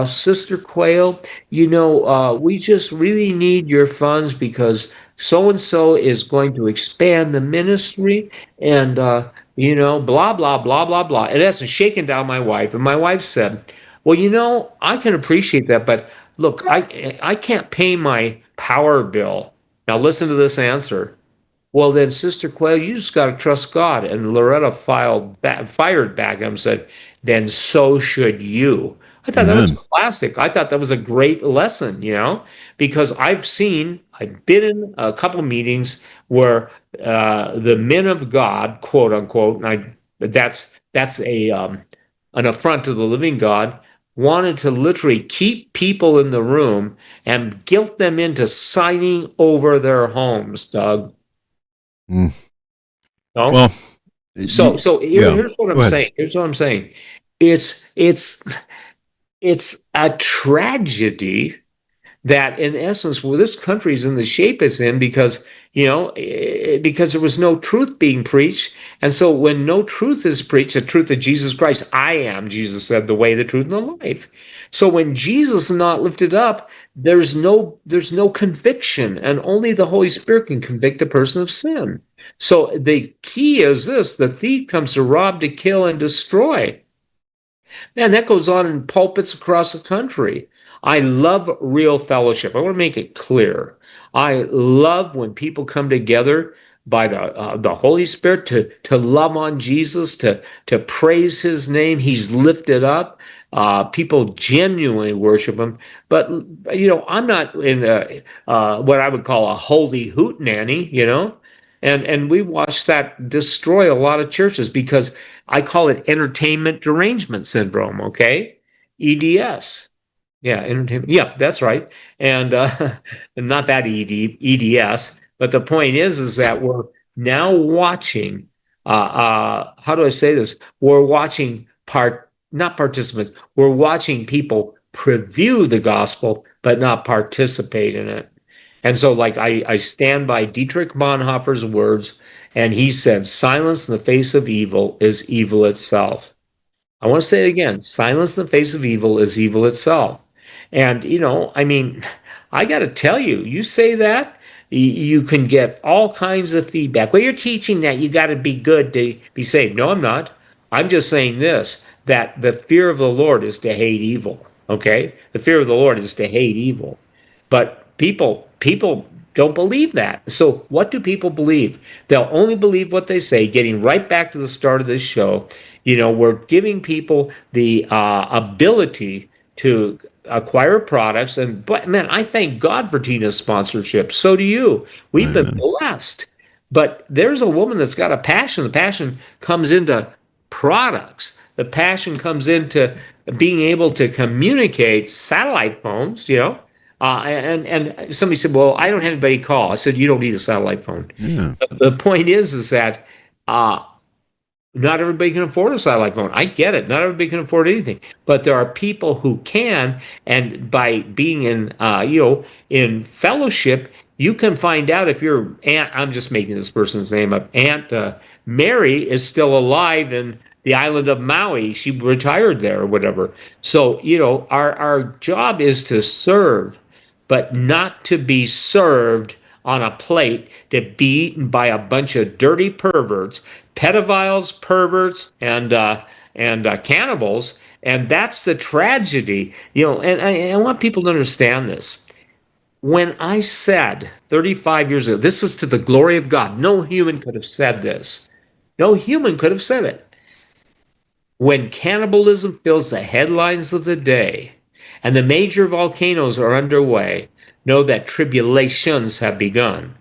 Sister Quayle, we just really need your funds because so-and-so is going to expand the ministry, and blah, blah, blah, blah, blah. In essence, shaking down my wife. And my wife said, well, I can appreciate that, but look, I can't pay my power bill. Now listen to this answer. Well, then, Sister Quayle, you just got to trust God. And Loretta fired back and said, then so should you. I thought that Amen. was classic. I thought that was a great lesson, because I've been in a couple of meetings where the men of God, quote unquote, and that's an affront to the living God, wanted to literally keep people in the room and guilt them into signing over their homes, Doug. Mm. No? Well, So yeah. here's what I'm Go ahead. saying. Here's what I'm saying. It's a tragedy that, in essence, this country is in the shape it's in because because there was no truth being preached, and so when no truth is preached, the truth of Jesus Christ, I am, Jesus said, the way, the truth, and the life. So when Jesus is not lifted up, there's no conviction, and only the Holy Spirit can convict a person of sin. So the key is this: the thief comes to rob, to kill, and destroy. Man, that goes on in pulpits across the country. I love real fellowship. I want to make it clear. I love when people come together by the Holy Spirit to love on Jesus, to praise His name. He's lifted up. People genuinely worship Him. But I'm not in what I would call a holy hootenanny. And we watched that destroy a lot of churches because I call it entertainment derangement syndrome, okay? EDS. Yeah, entertainment. Yeah, that's right. And not that EDS, but the point is that we're now watching, how do I say this? We're watching not participants, we're watching people preview the gospel, but not participate in it. And so, like, I stand by Dietrich Bonhoeffer's words, and he said, silence in the face of evil is evil itself. I want to say it again. Silence in the face of evil is evil itself. And, I got to tell you, you say that, you can get all kinds of feedback. Well, you're teaching that you got to be good to be saved. No, I'm not. I'm just saying this, that the fear of the Lord is to hate evil. Okay? The fear of the Lord is to hate evil. But people don't believe that. So what do people believe? They'll only believe what they say. Getting right back to the start of this show, we're giving people the ability to acquire products. But man, I thank God for Tina's sponsorship. So do you. We've been blessed. But there's a woman that's got a passion. The passion comes into products. The passion comes into being able to communicate satellite phones, and somebody said, well, I don't have anybody call. I said, you don't need a satellite phone. Yeah. The point is that not everybody can afford a satellite phone. I get it. Not everybody can afford anything, but there are people who can, and by being in fellowship, you can find out if your aunt, I'm just making this person's name up, Aunt Mary is still alive in the island of Maui. She retired there or whatever. So, our job is to serve, but not to be served on a plate, to be eaten by a bunch of dirty perverts, pedophiles, perverts, and cannibals. And that's the tragedy. And I want people to understand this. When I said 35 years ago, this is to the glory of God, no human could have said this. No human could have said it. When cannibalism fills the headlines of the day and the major volcanoes are underway, know that tribulations have begun.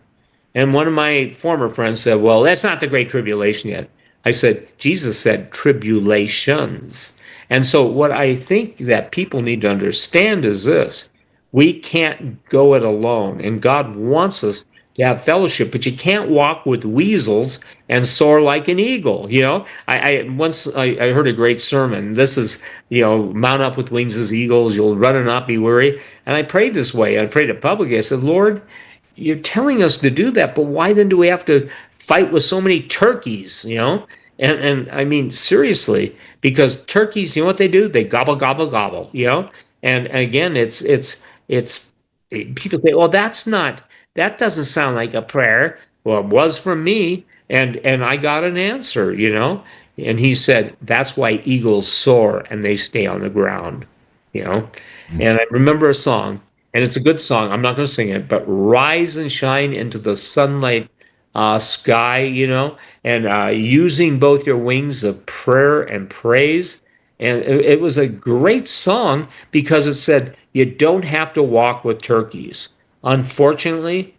And one of my former friends said, well, that's not the Great Tribulation yet. I said, Jesus said tribulations. And so what I think that people need to understand is this. We can't go it alone. And God wants us to have fellowship, but you can't walk with weasels and soar like an eagle. I once heard a great sermon. This is, mount up with wings as eagles. You'll run and not be weary. And I prayed this way. I prayed it publicly. I said, Lord, you're telling us to do that, but why then do we have to fight with so many turkeys, And I mean, seriously, because turkeys, you know what they do? They gobble, gobble, gobble, And again, it's people say, well, that doesn't sound like a prayer. Well, it was for me. And I got an answer, and he said, that's why eagles soar and they stay on the ground, you know. And I remember a song, and it's a good song. I'm not going to sing it, but rise and shine into the sunlight sky, and using both your wings of prayer and praise. And it was a great song because it said, you don't have to walk with turkeys. Unfortunately,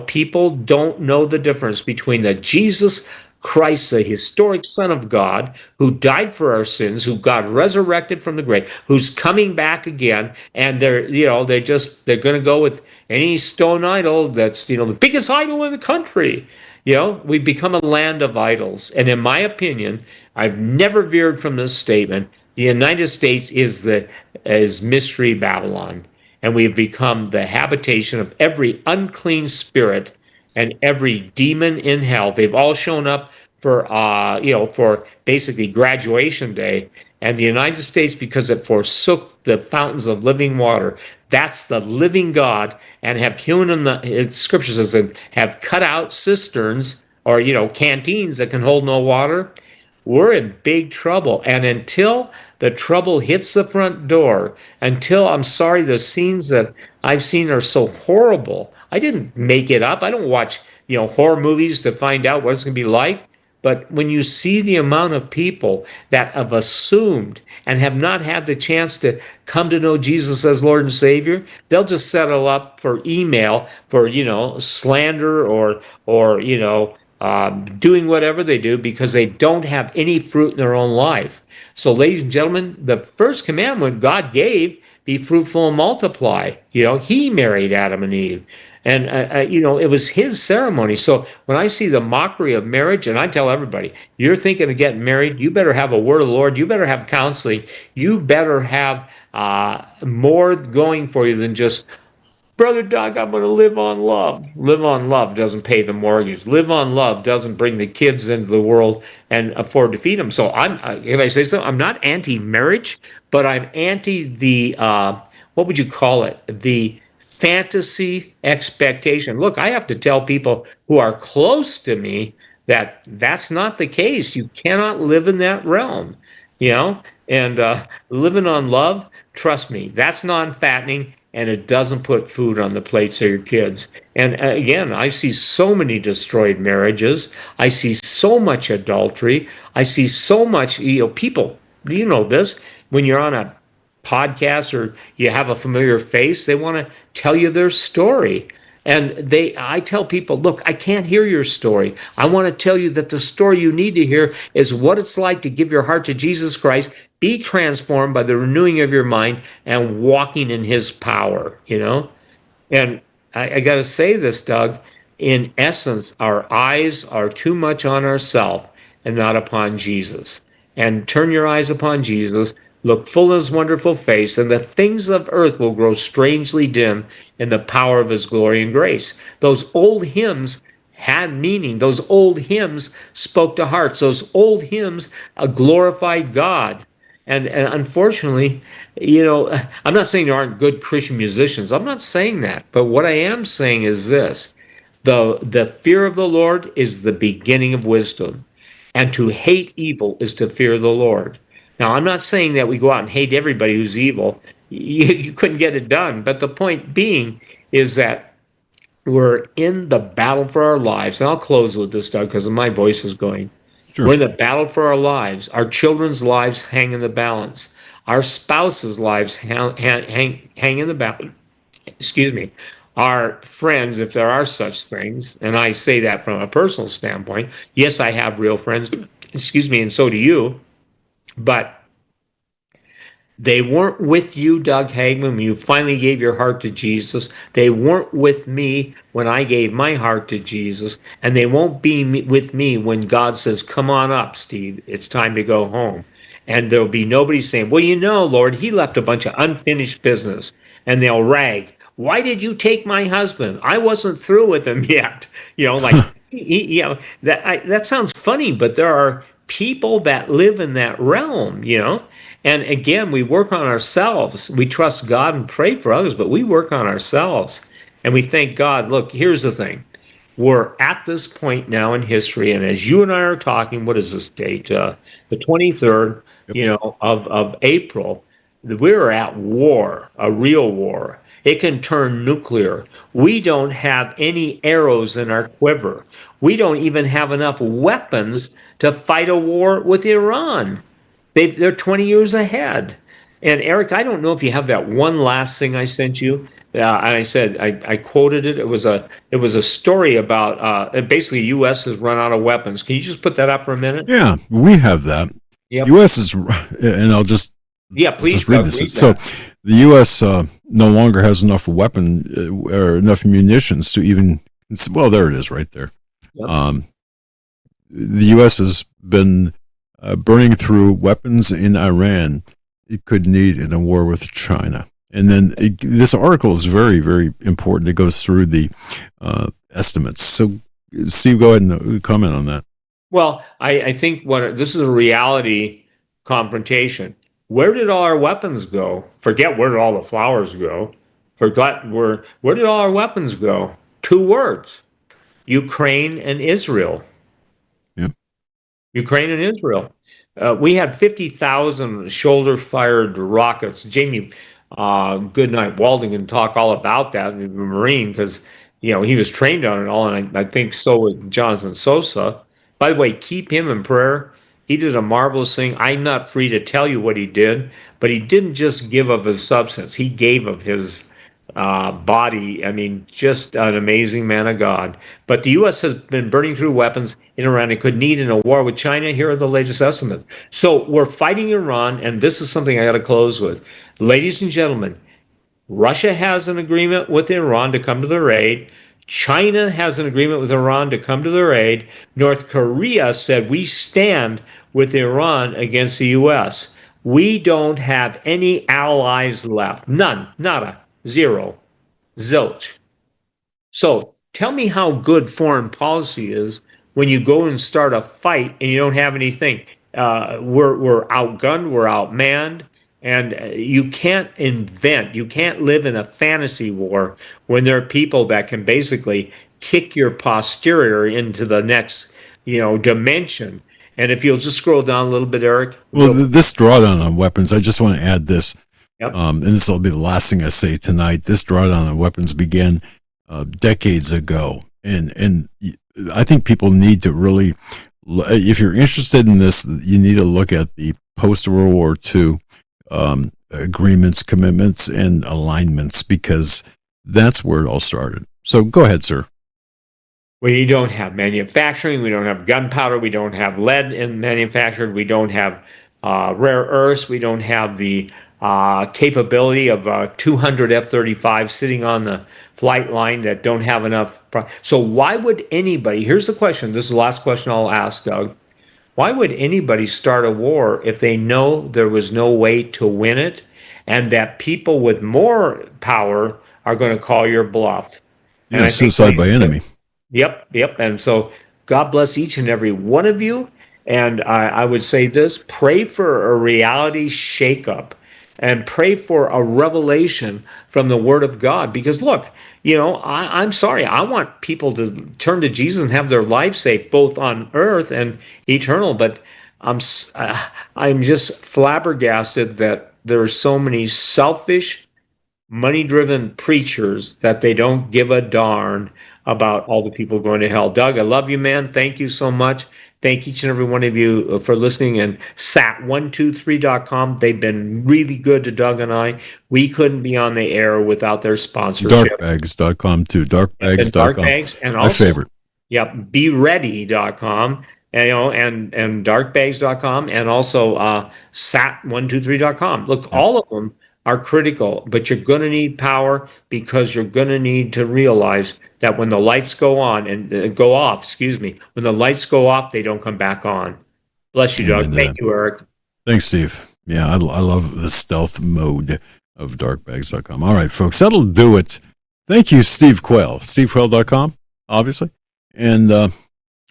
people don't know the difference between the Jesus Christ, the historic Son of God, who died for our sins, who God resurrected from the grave, who's coming back again, and they're going to go with any stone idol that's the biggest idol in the country. We've become a land of idols, and in my opinion, I've never veered from this statement. The United States is Mystery Babylon, and we've become the habitation of every unclean spirit and every demon in hell. They've all shown up for basically graduation day. And the United States, because it forsook the fountains of living water, that's the living God, and have hewn in the scripture says, and have cut out cisterns or canteens that can hold no water. We're in big trouble. And until the trouble hits the front door, until, I'm sorry, the scenes that I've seen are so horrible. I didn't make it up. I don't watch, horror movies to find out what it's going to be like. But when you see the amount of people that have assumed and have not had the chance to come to know Jesus as Lord and Savior, they'll just settle up for email for, slander or doing whatever they do because they don't have any fruit in their own life. So, ladies and gentlemen, the first commandment God gave, be fruitful and multiply. He married Adam and Eve. And, it was his ceremony. So when I see the mockery of marriage, and I tell everybody, you're thinking of getting married, you better have a word of the Lord. You better have counseling. You better have more going for you than just, Brother Doug, I'm going to live on love. Live on love doesn't pay the mortgage. Live on love doesn't bring the kids into the world and afford to feed them. So if I say so, I'm not anti-marriage, but I'm anti the, what would you call it? The fantasy expectation. Look, I have to tell people who are close to me that that's not the case. You cannot live in that realm, and living on love, trust me, that's non-fattening, and it doesn't put food on the plates of your kids. And again, I see so many destroyed marriages. I see so much adultery. I see so much, people, this, when you're on a podcast or you have a familiar face, they want to tell you their story. And I tell people, look, I can't hear your story. I want to tell you that the story you need to hear is what it's like to give your heart to Jesus Christ, be transformed by the renewing of your mind, and walking in his power, And I got to say this, Doug, in essence, our eyes are too much on ourselves and not upon Jesus. And turn your eyes upon Jesus, look full in his wonderful face, and the things of earth will grow strangely dim in the power of his glory and grace. Those old hymns had meaning. Those old hymns spoke to hearts. Those old hymns glorified God. And unfortunately, I'm not saying there aren't good Christian musicians. I'm not saying that. But what I am saying is this. The fear of the Lord is the beginning of wisdom. And to hate evil is to fear the Lord. Now, I'm not saying that we go out and hate everybody who's evil. You couldn't get it done. But the point being is that we're in the battle for our lives. And I'll close with this, Doug, because my voice is going. Sure. We're in the battle for our lives. Our children's lives hang in the balance. Our spouses' lives hang in the balance. Excuse me. Our friends, if there are such things, and I say that from a personal standpoint. Yes, I have real friends. Excuse me, and so do you. But they weren't with you, Doug Hagmann, when you finally gave your heart to Jesus. They weren't with me when I gave my heart to Jesus. And they won't be with me when God says, come on up, Steve. It's time to go home. And there'll be nobody saying, well, Lord, he left a bunch of unfinished business. And they'll rag. Why did you take my husband? I wasn't through with him yet. That sounds funny, but there are people that live in that realm, And again, we work on ourselves. We trust God and pray for others, but we work on ourselves. And we thank God. Look, here's the thing. we're at this point now in history, and as you and I are talking, what is this date? The 23rd, of April. We're at war, a real war. It can turn nuclear. We don't have any arrows in our quiver. We don't even have enough weapons to fight a war with Iran. They're 20 years ahead. And Eric, I don't know if you have that one last thing I sent you. And I said I quoted it. It was a story about basically U.S. has run out of weapons. Can you just put that up for a minute? Yeah, we have that. Yep. U.S. is, and I'll just please read this. So the U.S. No longer has enough or enough munitions to even. Well, there it is, right there. Yep. The U.S. has been burning through weapons in Iran it could need in a war with China. And then this article is very, very important. It goes through the estimates. So, Steve, go ahead and comment on that. Well, I think this is a reality confrontation. Where did all our weapons go? Forget where did all the flowers go. Forget where did all our weapons go? 2 words: Ukraine and Israel. Yeah. Ukraine and Israel. We had 50,000 shoulder-fired rockets. Jamie Goodnight Walden can talk all about that, the Marine, because he was trained on it all, and I think so was Jonathan Sosa. By the way, keep him in prayer. He did a marvelous thing. I'm not free to tell you what he did, but he didn't just give of his substance. He gave of his body. I mean, just an amazing man of God. But the U.S. has been burning through weapons in Iran it could need in a war with China. Here are the latest estimates. So we're fighting Iran, and this is something I got to close with. Ladies and gentlemen, Russia has an agreement with Iran to come to their aid. China has an agreement with Iran to come to their aid. North Korea said we stand with Iran against the U.S. We don't have any allies left. None. Nada. Zero. Zilch. So tell me how good foreign policy is when you go and start a fight and you don't have anything. We're outgunned, we're outmanned, and you can't you can't live in a fantasy war when there are people that can basically kick your posterior into the next, dimension. And if you'll just scroll down a little bit, Eric. Well, this drawdown on weapons, I just want to add this. Yep. And this will be the last thing I say tonight. This drawdown on weapons began decades ago. And I think people need to really, if you're interested in this, you need to look at the post-World War II agreements, commitments, and alignments, because that's where it all started. So go ahead, sir. We don't have manufacturing. We don't have gunpowder. We don't have lead in manufactured. We don't have rare earths. We don't have the capability of 200 F-35 sitting on the flight line that don't have enough. So why would anybody, here's the question, this is the last question I'll ask, Doug. Why would anybody start a war if they know there was no way to win it and that people with more power are going to call your bluff? Yeah, suicide by enemy. Yep. And so God bless each and every one of you. And I would say this, pray for a reality shakeup. And pray for a revelation from the Word of God. Because look, I'm sorry. I want people to turn to Jesus and have their life saved, both on earth and eternal. But I'm just flabbergasted that there are so many selfish, money-driven preachers that they don't give a darn about all the people going to hell. Doug, I love you, man. Thank you so much. Thank each and every one of you for listening. And sat123.com, they've been really good to Doug and I. We couldn't be on the air without their sponsorship. Darkbags.com too. Darkbags.com. And also, my favorite. Yep. BeReady.com. And darkbags.com, and also sat123.com. Look, all of them are critical, but you're going to need power, because you're going to need to realize that when the lights go on and go off, when the lights go off, they don't come back on. Bless you, Doug. Thank you, Eric. Thanks, Steve. Yeah, I love the stealth mode of darkbags.com. All right, folks, that'll do it. Thank you, Steve Quayle, stevequayle.com, obviously. And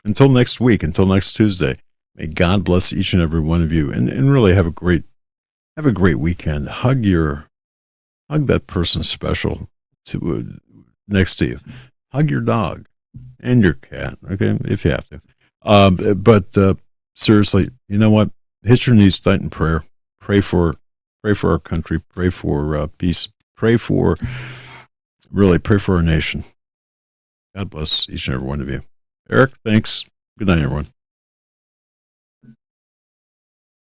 until next week, until next Tuesday, may God bless each and every one of you, and really have a great weekend. Hug that person special next to you. Hug your dog. and your cat. Okay, if you have to. But seriously, you know what? History needs Titan prayer. Pray for our country. Pray for peace. Pray for our nation. God bless each and every one of you. Eric, thanks. Good night, everyone.